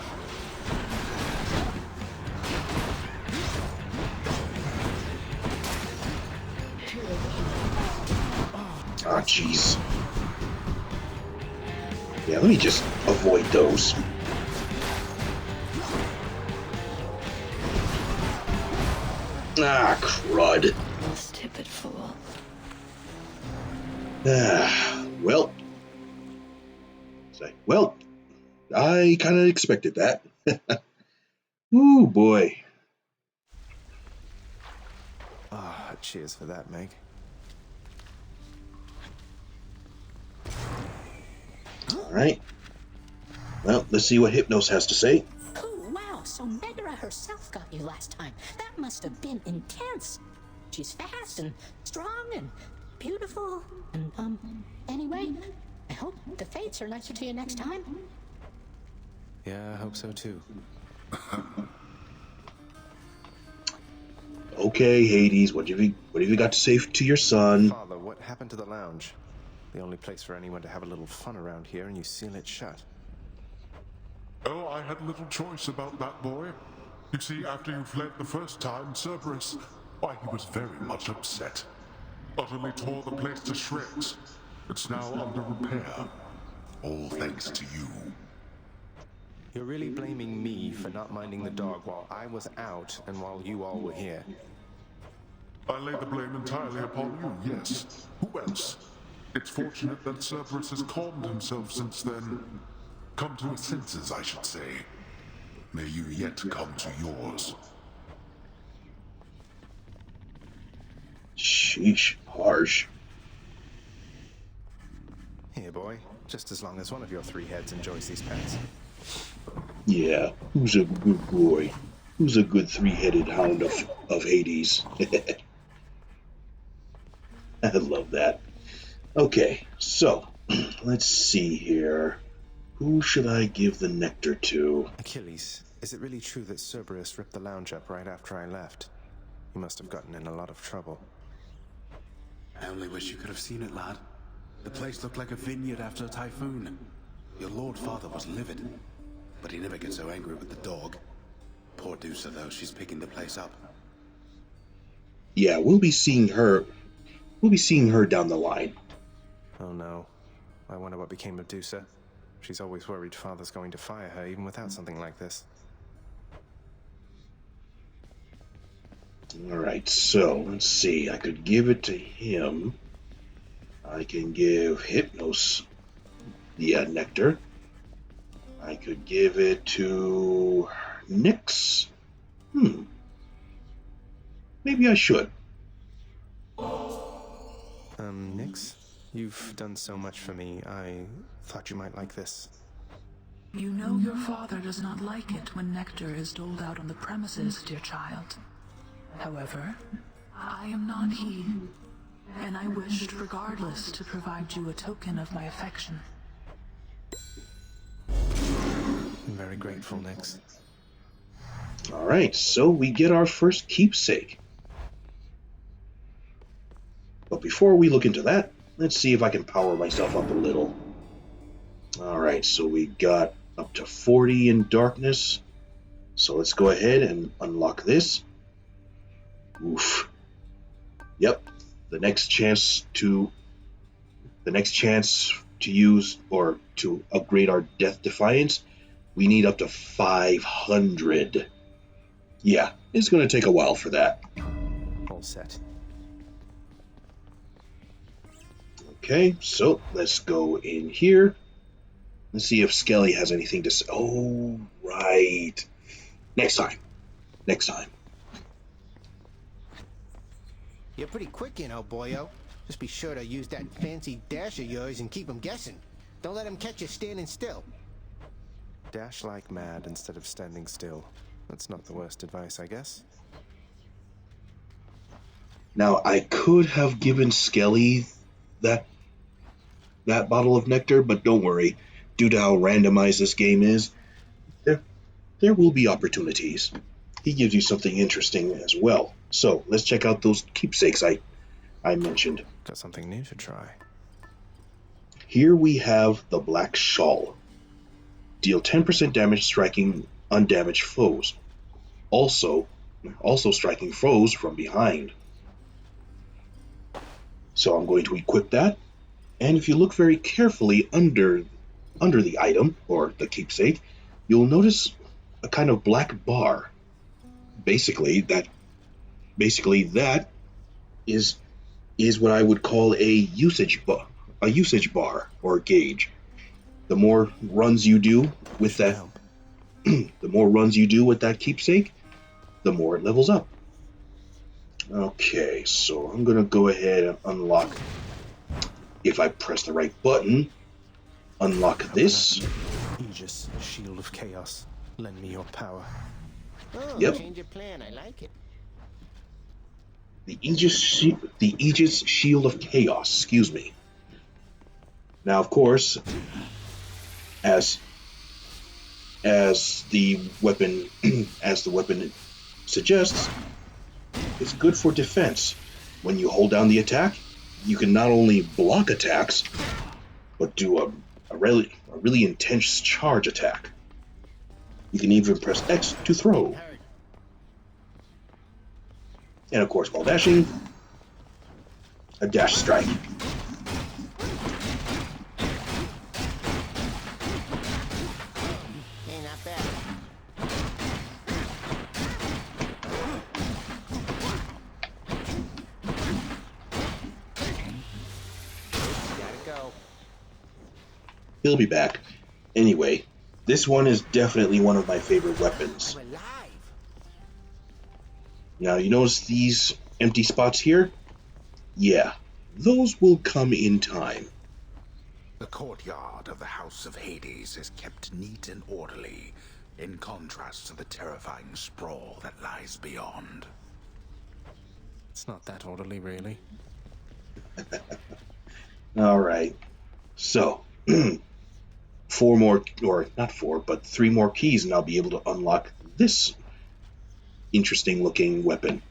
Ah, jeez. Yeah, let me just avoid those. Ah, crud. Stupid fool. Well, I kind of expected that. Ooh, boy. Ah, cheers for that, Meg. All right. Well, let's see what Hypnos has to say. Oh, wow, so Megara herself got you last time. That must have been intense. She's fast and strong and beautiful. And, anyway, I hope the fates are nicer to you next time. Yeah, I hope so too. Okay, Hades, what have you got to say to your son? Father, what happened to the lounge? The only place for anyone to have a little fun around here, and you seal it shut. Oh, I had little choice about that, boy. You see, after you fled the first time, Cerberus, why, he was very much upset. Utterly tore the place to shreds. It's now under repair. All thanks to you. You're really blaming me for not minding the dog while I was out and while you all were here. I lay the blame entirely upon you, yes. Who else? It's fortunate that Cerberus has calmed himself since then. Come to his senses, I should say. May you yet come to yours. Sheesh, harsh. Here, boy. Just as long as one of your three heads enjoys these pets. Yeah, who's a good boy? Who's a good three-headed hound of Hades? I love that. Okay, so, let's see here. Who should I give the nectar to? Achilles, is it really true that Cerberus ripped the lounge up right after I left? You must have gotten in a lot of trouble. I only wish you could have seen it, lad. The place looked like a vineyard after a typhoon. Your Lord Father was livid, but he never gets so angry with the dog. Poor Dusa, though, she's picking the place up. Yeah, we'll be seeing her down the line. Oh no. I wonder what became of Dusa. She's always worried Father's going to fire her even without something like this. Alright, so, let's see. I could give it to him. I can give Hypnos the nectar. I could give it to Nyx. Maybe I should. Nyx? You've done so much for me. I thought you might like this. You know your father does not like it when nectar is doled out on the premises, dear child. However, I am not he, and I wished regardless to provide you a token of my affection. I'm very grateful, Nyx. Alright, so we get our first keepsake. But before we look into that, let's see if I can power myself up a little. Alright, so we got up to 40 in darkness. So let's go ahead and unlock this. Oof. Yep. The next chance to use or to upgrade our Death Defiance, we need up to 500. Yeah, it's going to take a while for that. All set. Okay, so let's go in here. Let's see if Skelly has anything to say. Oh, right. Next time. You're pretty quick, you know, boyo. Just be sure to use that fancy dash of yours and keep him guessing. Don't let him catch you standing still. Dash like mad instead of standing still. That's not the worst advice, I guess. Now, I could have given Skelly that bottle of nectar, but don't worry. Due to how randomized this game is, there will be opportunities. He gives you something interesting as well. So, let's check out those keepsakes I mentioned. Got something new to try. Here we have the Black Shawl. Deal 10% damage striking undamaged foes. Also striking foes from behind. So I'm going to equip that. And if you look very carefully under the item, or the keepsake, you'll notice a kind of black bar. Basically that is is what I would call a usage bar or gauge. The more runs you do with Should that, help. the more runs you do with that keepsake, the more it levels up. Okay, so I'm gonna go ahead and unlock. If I press the right button, unlock this. Aegis, shield of chaos. Lend me your power. Oh, Yep. change of plan. I like it. The Aegis Shield of Chaos. Excuse me. Now, of course, as the weapon as the weapon suggests, it's good for defense. When you hold down the attack, you can not only block attacks, but do a really intense charge attack. You can even press X to throw. And of course, while dashing, a dash strike. Hey, not bad. Gotta go. He'll be back. Anyway, this one is definitely one of my favorite weapons. I'm alive. Now, you notice these empty spots here? Yeah, those will come in time. The courtyard of the House of Hades is kept neat and orderly, in contrast to the terrifying sprawl that lies beyond. It's not that orderly, really. Alright, so, four more, or not four, but three more keys, and I'll be able to unlock this interesting looking weapon.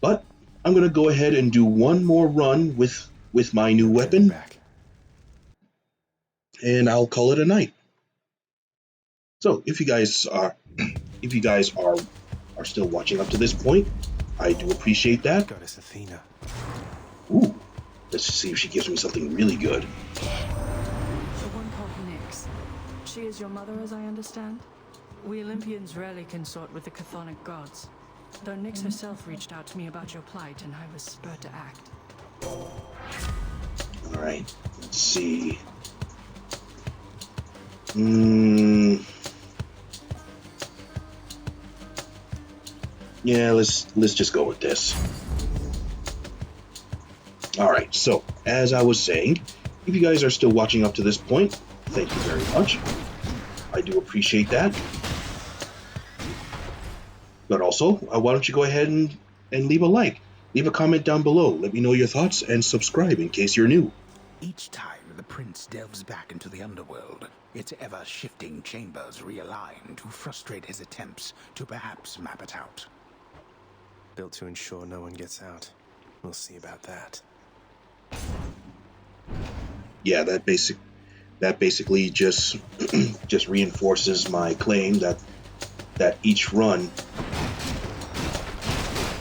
But I'm going to go ahead and do one more run with my new weapon, Back. and I'll call it a night. So if you guys are still watching up to this point, I do appreciate that. Goddess Athena. Ooh, let's see if she gives me something really good. The one called Nyx. She is your mother, as I understand? We Olympians rarely consort with the chthonic gods, though Nyx herself reached out to me about your plight, and I was spurred to act. Alright, let's see. Yeah, let's just go with this. Alright, so, as I was saying, if you guys are still watching up to this point, thank you very much. I do appreciate that. But also, why don't you go ahead and leave a like. Leave a comment down below. Let me know your thoughts, and subscribe in case you're new. Each time the prince delves back into the underworld, its ever-shifting chambers realign to frustrate his attempts to perhaps map it out. Built to ensure no one gets out. We'll see about that. Yeah, that basically just just reinforces my claim that each run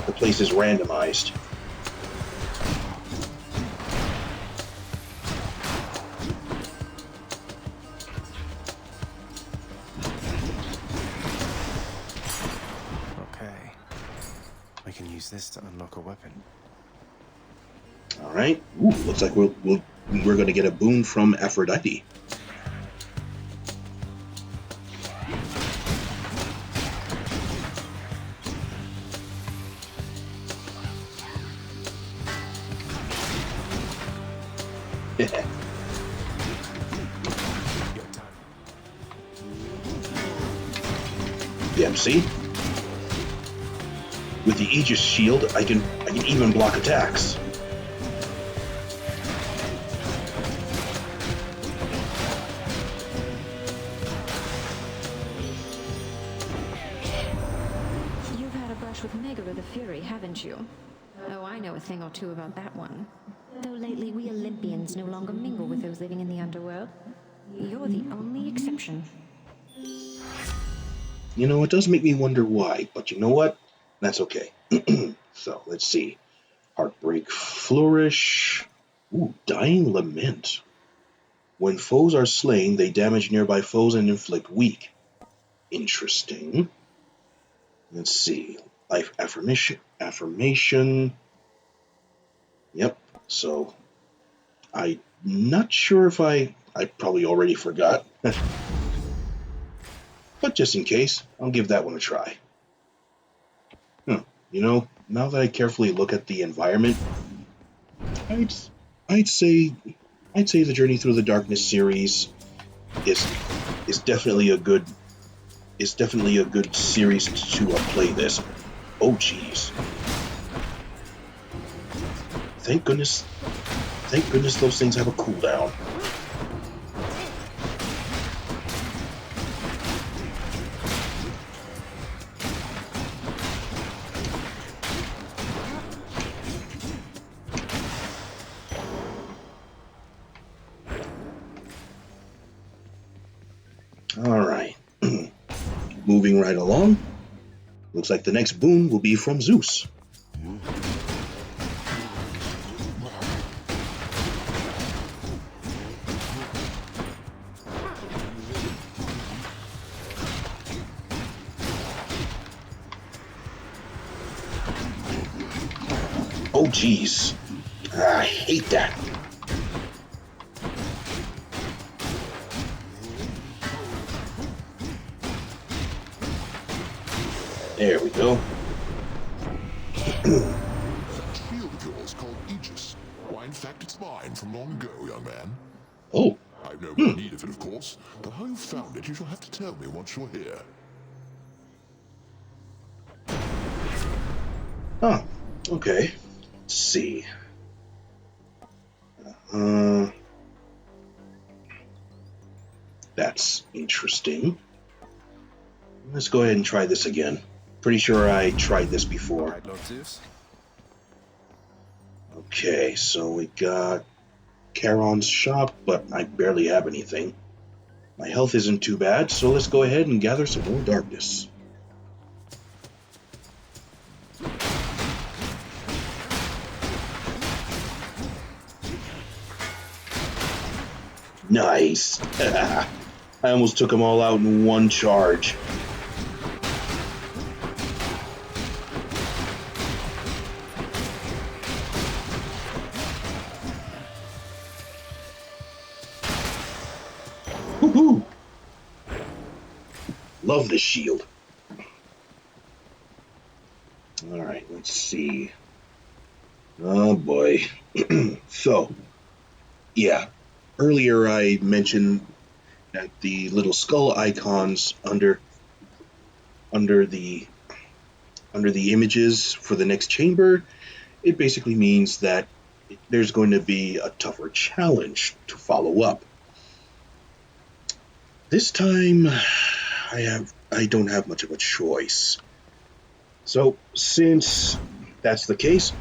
the place is randomized. Okay. I can use this to unlock a weapon. All right. Ooh, looks like we're going to get a boon from Aphrodite. Yeah, see? With the Aegis shield, I can even block attacks. You've had a brush with Megara the Fury, haven't you? Oh, I know a thing or two about that one. Though lately we Olympians no longer mingle with those living in the underworld. You're the only exception. You know, it does make me wonder why, but you know what? That's okay. So, let's see. Heartbreak Flourish. Ooh, Dying Lament. When foes are slain, they damage nearby foes and inflict weak. Interesting. Let's see. Life Affirmation. Yep. So I'm not sure if I probably already forgot. But just in case, I'll give that one a try. You know, now that I carefully look at the environment, I'd I'd say I'd say the Journey Through the Darkness series is is definitely a good series to play this. Oh jeez. Thank goodness those things have a cooldown. Alright. Moving right along. Looks like the next boon will be from Zeus. Oh jeez. I hate that. There we go. That shield of yours called Aegis. Why, in fact, it's mine from long ago, young man. Oh. I've no more need of it, of course, but how you found it you shall have to tell me once you're here. Oh, okay. Let's see. That's interesting. Let's go ahead and try this again. Pretty sure I tried this before. Alright, Lord Zeus. Okay, so we got Charon's shop, but I barely have anything. My health isn't too bad, so let's go ahead and gather some more darkness. Nice. I almost took them all out in one charge. Woohoo! Love this shield. Alright, let's see. Oh boy. So, yeah. Earlier I mentioned that the little skull icons under the images for the next chamber, it basically means that there's going to be a tougher challenge to follow up. This time I don't have much of a choice. So since that's the case,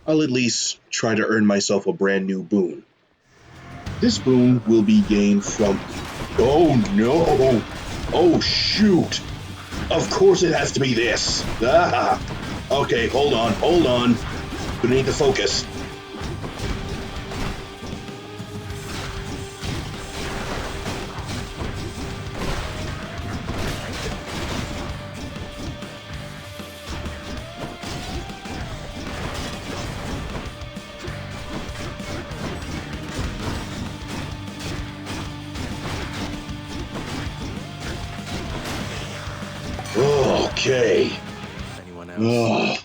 I'll at least try to earn myself a brand new boon. This boon will be gained from... Oh no! Oh shoot! Of course it has to be this! Ah! Okay, hold on. We need to focus. Okay. Anyone else? Ugh.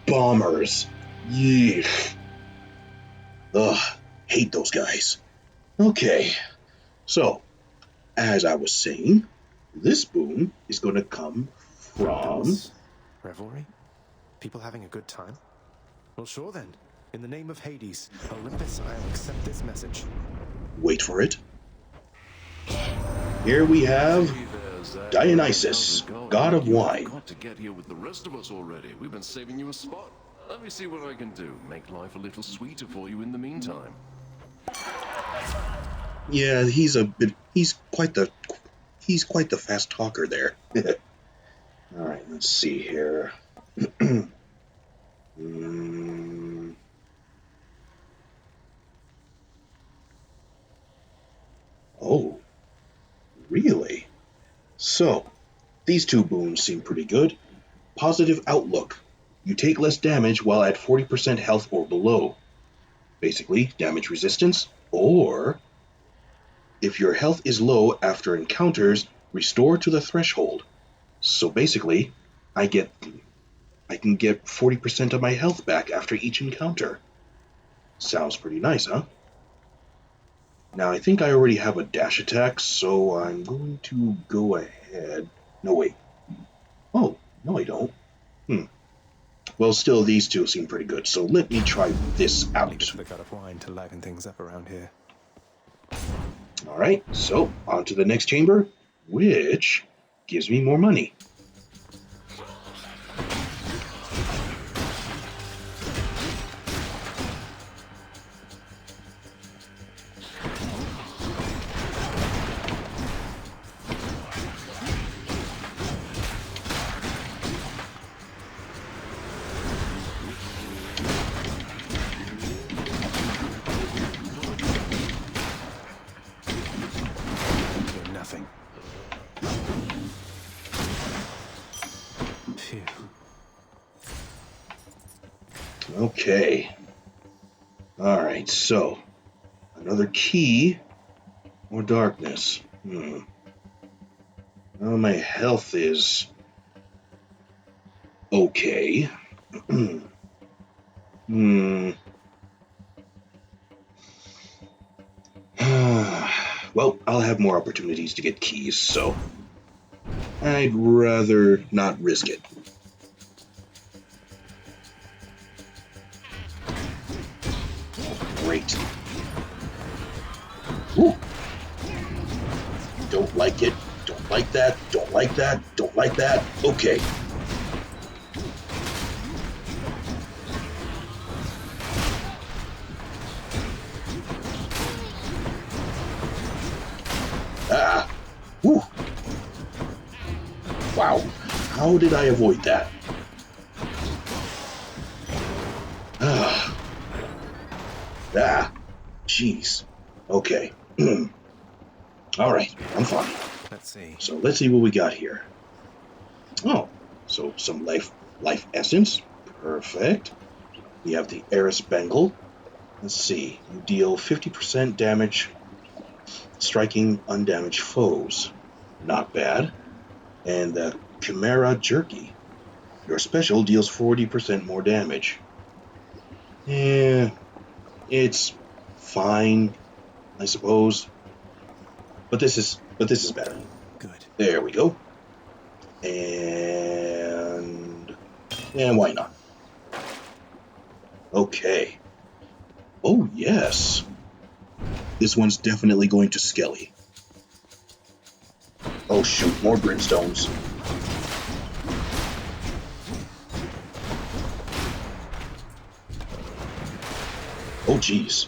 Bombers. Yeesh. Ugh. Hate those guys. Okay. So, as I was saying, this boon is going to come from... Dance? Revelry? People having a good time? Well, sure then. In the name of Hades, Olympus, I'll accept this message. Wait for it. Here we have Dionysus, god of wine. Got to get here with the rest of us already. We've been saving you a spot. Let me see what I can do. Make life a little sweeter for you in the meantime. Yeah, he's quite the fast talker there. All right, let's see here. Oh, really? So, these two boons seem pretty good. Positive outlook. You take less damage while at 40% health or below. basically damage resistance, or if your health is low after encounters, restore to the threshold. So basically, I can get 40% of my health back after each encounter. Sounds pretty nice, huh? Now, I think I already have a dash attack, so I'm going to go ahead. No, wait. Oh, no, I don't. Well, still, these two seem pretty good, so let me try this Need out. to pick out of wine to liven things up around here. Alright, so on to the next chamber, which gives me more money. Doing nothing. Phew. Okay. Alright, so another key or darkness. Well, my health is okay. Well, I'll have more opportunities to get keys, so I'd rather not risk it. Great. Woo. Don't like it. Don't like that. Don't like that. Don't like that. Okay. Ah. Woo. Wow. How did I avoid that? Ah. Ah. Jeez. Okay. All right. I'm fine. Let's see. So let's see what we got here. Oh, so some life essence. Perfect. We have the Eris Bengal. Let's see. You deal 50% damage striking undamaged foes. Not bad. And the Chimera Jerky. Your special deals 40% more damage. Yeah, it's fine, I suppose. But this is better. Good. There we go. And why not? Okay. Oh, yes. This one's definitely going to Skelly. Oh, shoot, more brimstones. Oh, jeez.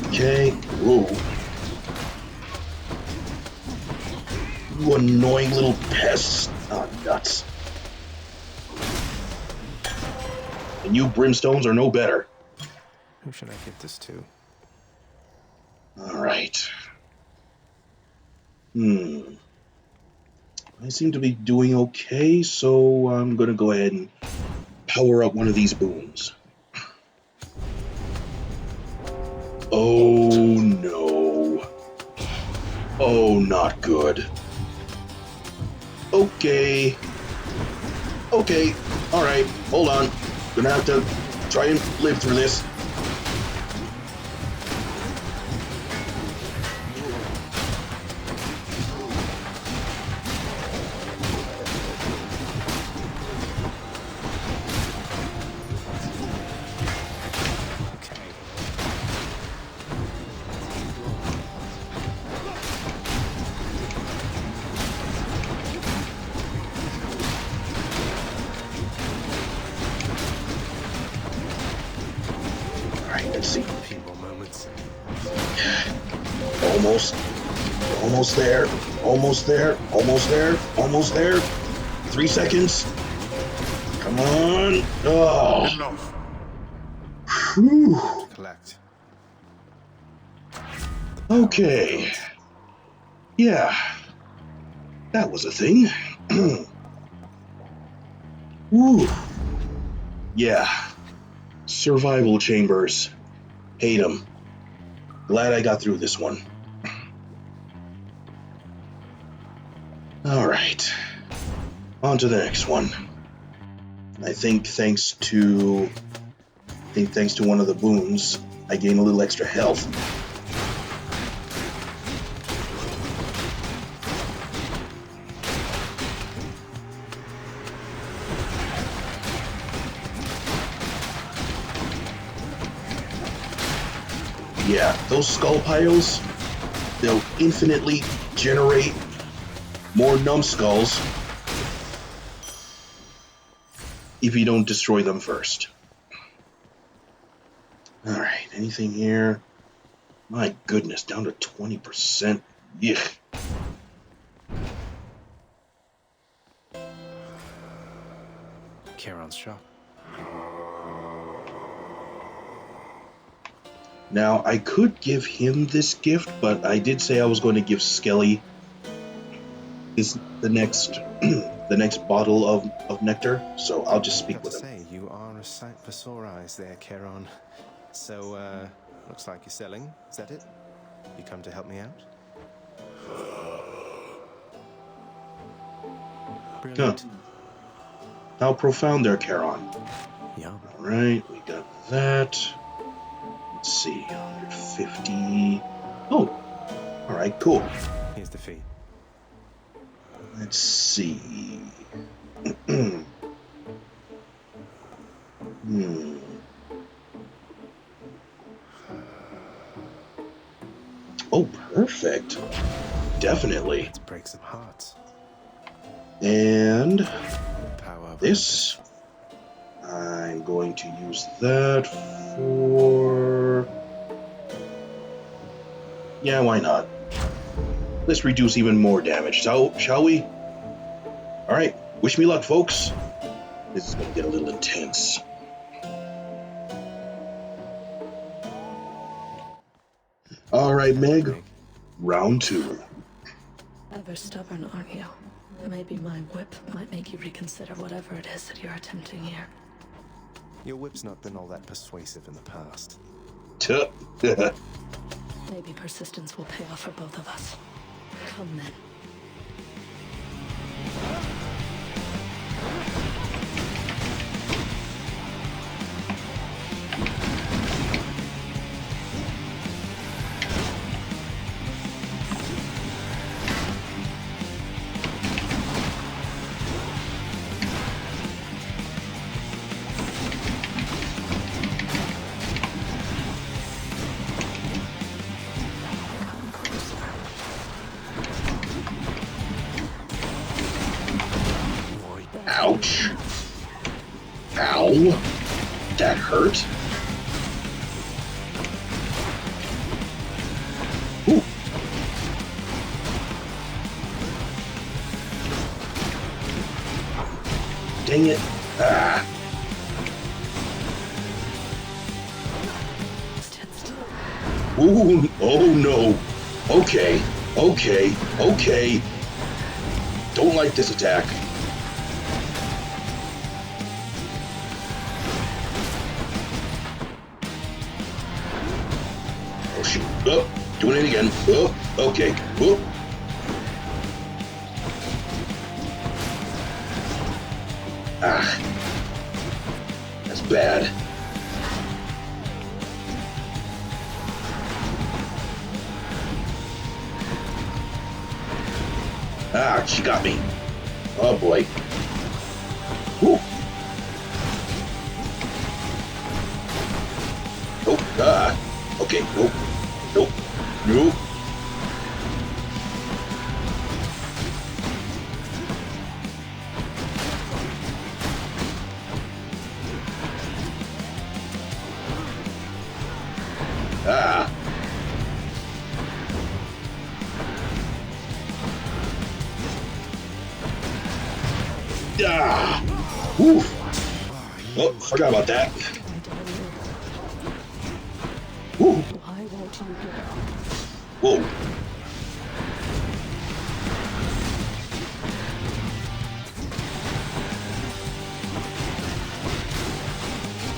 Okay. Whoa. You annoying little pests. Oh, nuts. And you brimstones are no better. Who should I give this to? Alright. I seem to be doing okay, so I'm gonna go ahead and power up one of these boons. Oh no. Oh, not good. Okay. Okay. Alright. Hold on. Gonna have to try and live through this. Let's see. A few more moments. Almost there. Almost there. Almost there. Almost there. 3 seconds. Come on. Oh. Enough. Whew. Collect. Okay. Yeah. That was a thing. Woo. Yeah. Survival chambers. Hate them. Glad I got through this one. Alright. On to the next one. I think thanks to one of the booms, I gain a little extra health. Yeah, those skull piles, they'll infinitely generate more numbskulls if you don't destroy them first. Alright, anything here? My goodness, down to 20%. Yuck. Charon's shop. Now, I could give him this gift, but I did say I was going to give Skelly the next bottle of nectar, so I'll just speak with him. Say, you are a sight for sore eyes there, Charon. So, looks like you're selling. Is that it? You come to help me out? Brilliant. Huh. How profound there, Charon. Yeah. Alright, we got that. Let's see, 150. Oh, alright, cool. Here's the fee. Let's see. Oh, perfect. Definitely. Let's break some hearts. And Power this, I'm going to use that for... Yeah, why not? Let's reduce even more damage, shall we? Alright, wish me luck, folks. This is going to get a little intense. Alright, Meg. Round 2. Ever stubborn, aren't you? Maybe my whip might make you reconsider whatever it is that you're attempting here. Your whip's not been all that persuasive in the past. Maybe persistence will pay off for both of us. Come then. Ouch. Ow. That hurt. Ooh. Dang it. Ah. Ooh. Oh no. Okay. Okay. Okay. Don't like this attack. Oh, doing it again. Oh, okay. Oh. Ah. That's bad. Ah, she got me. Oh boy. Whew. Oh, okay. Nope. Nope. Nope. Ah. Ah. Whew. Oh, forgot about that. Whew. Why won't you hear? Whoa.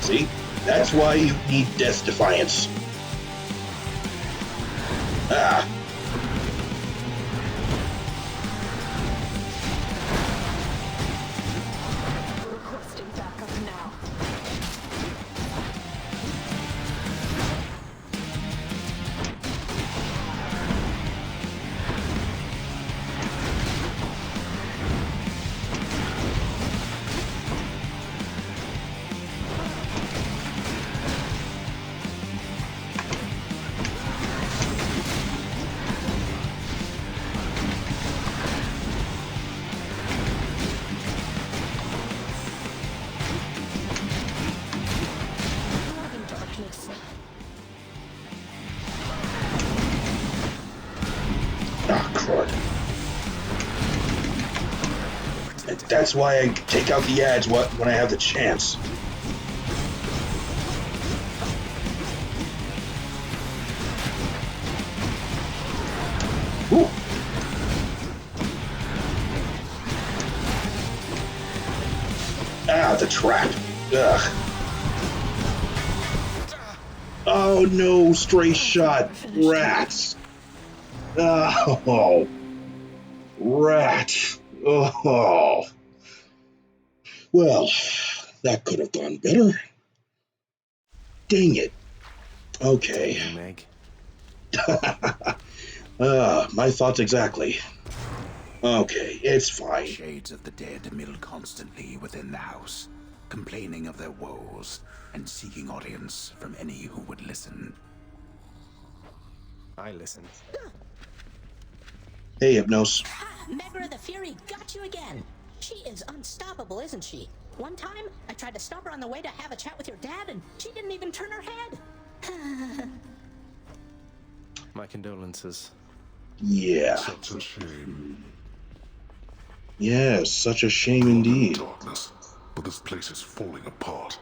See? That's why you need Death Defiance. Ah. Requesting backup now. Loving darkness. Ah, crud. And that's why I take out the ads when I have the chance. Ooh. Ah, the trap. Ugh. Oh no, stray shot. Rats. Oh. Rat. Oh. Well, that could have gone better. Dang it. Okay. Damn you, Meg. My thoughts exactly. Okay, it's fine. Shades of the dead mill constantly within the house, complaining of their woes and seeking audience from any who would listen. I listen. Hey, Hypnos. Megra the Fury got you again. She is unstoppable, isn't she? One time, I tried to stop her on the way to have a chat with your dad, and she didn't even turn her head. My condolences. Yeah. Such a shame. Yes, such a shame indeed. Darkness, but this place is falling apart.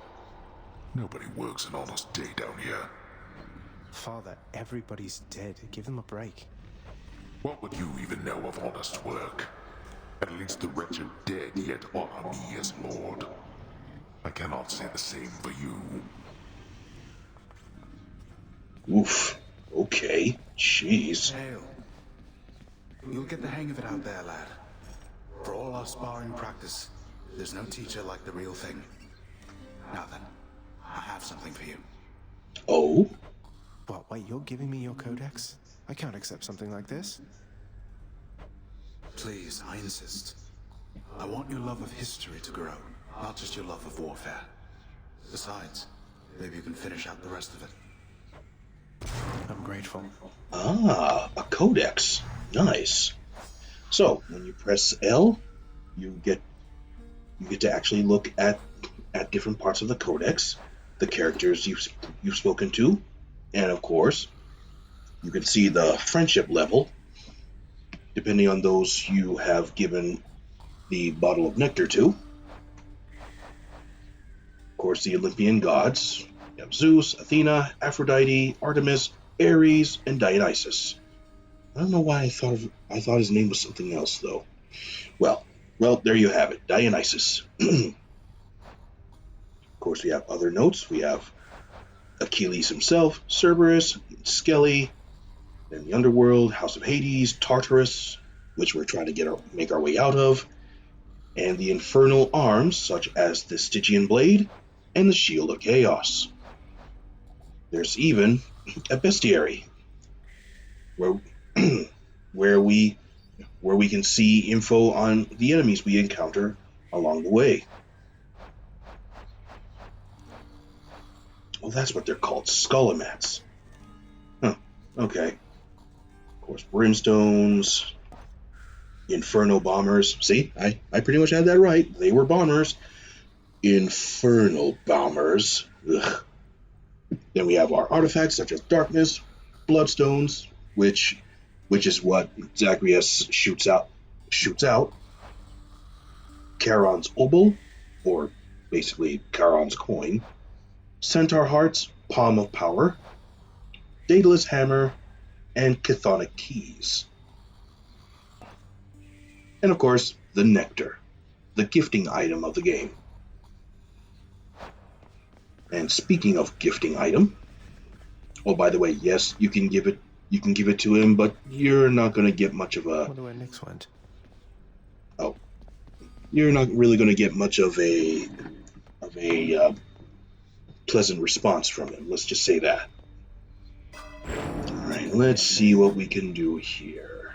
Nobody works an honest day down here. Father, everybody's dead. Give them a break. What would you even know of honest work? At least the wretched dead yet honor me as Lord. I cannot say the same for you. Oof. Okay. Jeez. Hail. You'll get the hang of it out there, lad. For all our sparring practice, there's no teacher like the real thing. Now then, I have something for you. Oh? What, wait, you're giving me your codex? I can't accept something like this. Please, I insist. I want your love of history to grow, not just your love of warfare. Besides, maybe you can finish out the rest of it. I'm grateful. Ah, a codex. Nice. So, when you press L, you get to actually look at different parts of the codex, the characters you've spoken to, and of course, you can see the friendship level, depending on those you have given the bottle of nectar to. Of course, the Olympian gods. You have Zeus, Athena, Aphrodite, Artemis, Ares, and Dionysus. I don't know why I thought his name was something else, though. Well, there you have it, Dionysus. Of course, we have other notes. We have Achilles himself, Cerberus, Skelly, then the underworld, House of Hades, Tartarus, which we're trying to make our way out of, and the infernal arms, such as the Stygian blade and the Shield of Chaos. There's even a bestiary, where we can see info on the enemies we encounter along the way. Well, that's what they're called, Skullomats. Huh, okay. Of course, brimstones, inferno bombers. See, I pretty much had that right. They were bombers. Infernal bombers. Ugh. Then we have our artifacts such as darkness, bloodstones, which is what Zagreus shoots out. Charon's obol, or basically Charon's coin. Centaur hearts, palm of power. Daedalus hammer, and chthonic keys. And of course, the nectar, the gifting item of the game. And speaking of gifting item, oh, by the way, yes, you can give it to him, but you're not going to get much of a... Wonder where Nix went. Oh, you're not really going to get much of a pleasant response from him. Let's just say that. All right, let's see what we can do here.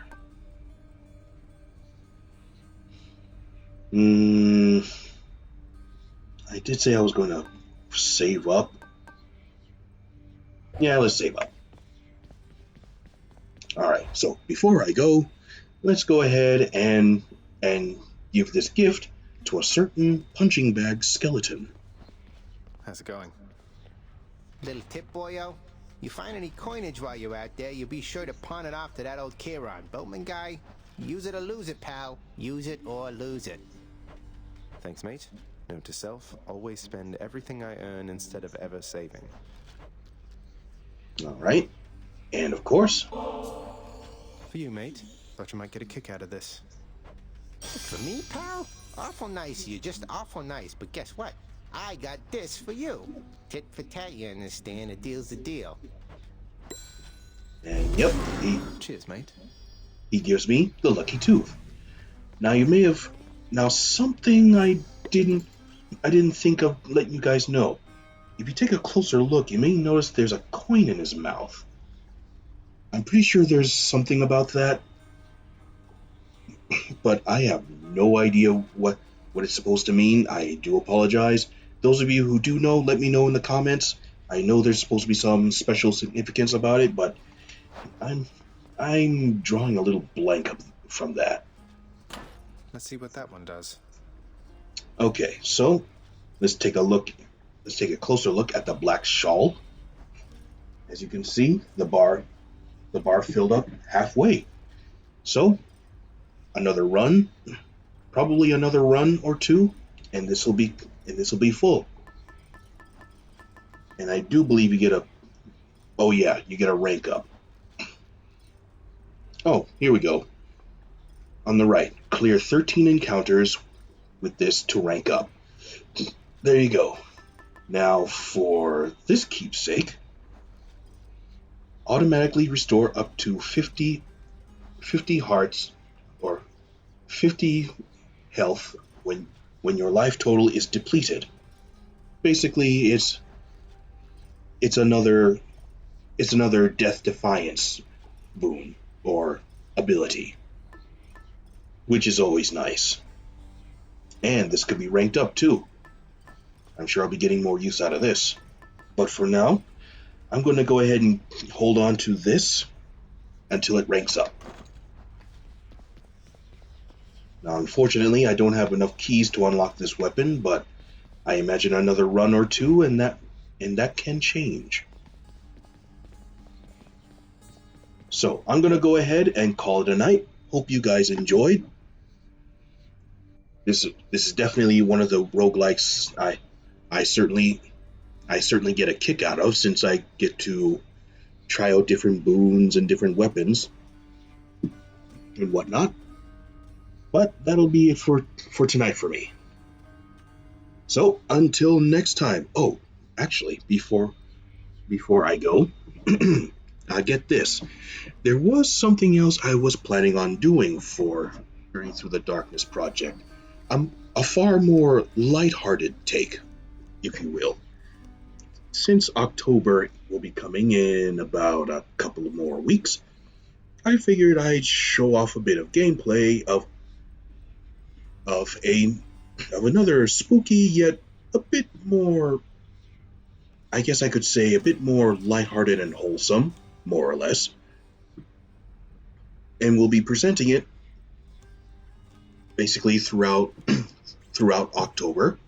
I did say I was going to save up. Yeah, let's save up. All right, so before I go, let's go ahead and give this gift to a certain punching bag skeleton. How's it going? Little tip, boyo. You find any coinage while you're out there, you be sure to pawn it off to that old Kieran boatman guy. Use it or lose it, pal. Use it or lose it. Thanks, mate. Note to self, always spend everything I earn instead of ever saving. All right. And of course... For you, mate. Thought you might get a kick out of this. For me, pal? Awful nice of you, just awful nice. But guess what? I got this for you. Tit for tat, you understand? A deal's a deal. And yep, Cheers, mate. He gives me the lucky tooth. Now you may have... Now something I didn't think of letting you guys know. If you take a closer look, you may notice there's a coin in his mouth. I'm pretty sure there's something about that, but I have no idea what it's supposed to mean. I do apologize. Those of you who do know, let me know in the comments. I know there's supposed to be some special significance about it, but I'm drawing a little blank from that. Let's see what that one does. Okay, so let's take a look. Let's take a closer look at the black shawl. As you can see, the bar filled up halfway. So another run, probably another run or two, and this will be full. And I do believe you get you get a rank up. Oh, here we go. On the right, clear 13 encounters with this to rank up. There you go. Now for this keepsake, automatically restore up to 50 hearts or 50 health when your life total is depleted. Basically, it's another death defiance boon or ability, which is always nice. And this could be ranked up too. I'm sure I'll be getting more use out of this. But for now, I'm going to go ahead and hold on to this until it ranks up. Now, unfortunately, I don't have enough keys to unlock this weapon, but I imagine another run or two, and that can change. So, I'm going to go ahead and call it a night. Hope you guys enjoyed. This is definitely one of the roguelikes I certainly get a kick out of, since I get to try out different boons and different weapons and whatnot. But that'll be it for tonight for me. So until next time. Oh, actually, before I go, I get this. There was something else I was planning on doing for Journey Through the Darkness project. A far more lighthearted take, if you will. Since October will be coming in about a couple of more weeks, I figured I'd show off a bit of gameplay of another spooky yet a bit more, I guess I could say, a bit more lighthearted and wholesome, more or less. And we'll be presenting it basically throughout October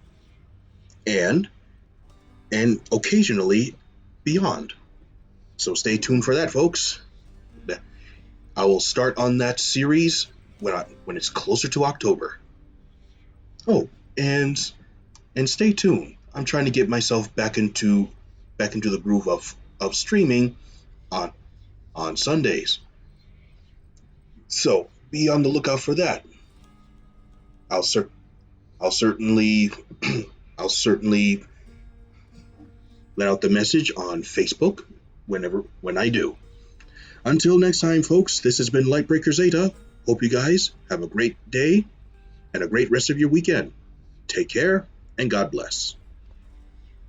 and occasionally beyond. So stay tuned for that, folks. I will start on that series when it's closer to October. Oh, and stay tuned. I'm trying to get myself back into the groove of streaming on Sundays. So be on the lookout for that. I'll certainly I'll certainly let out the message on Facebook when I do. Until next time, folks, this has been Lightbreaker Zeta. Hope you guys have a great day and a great rest of your weekend. Take care and God bless.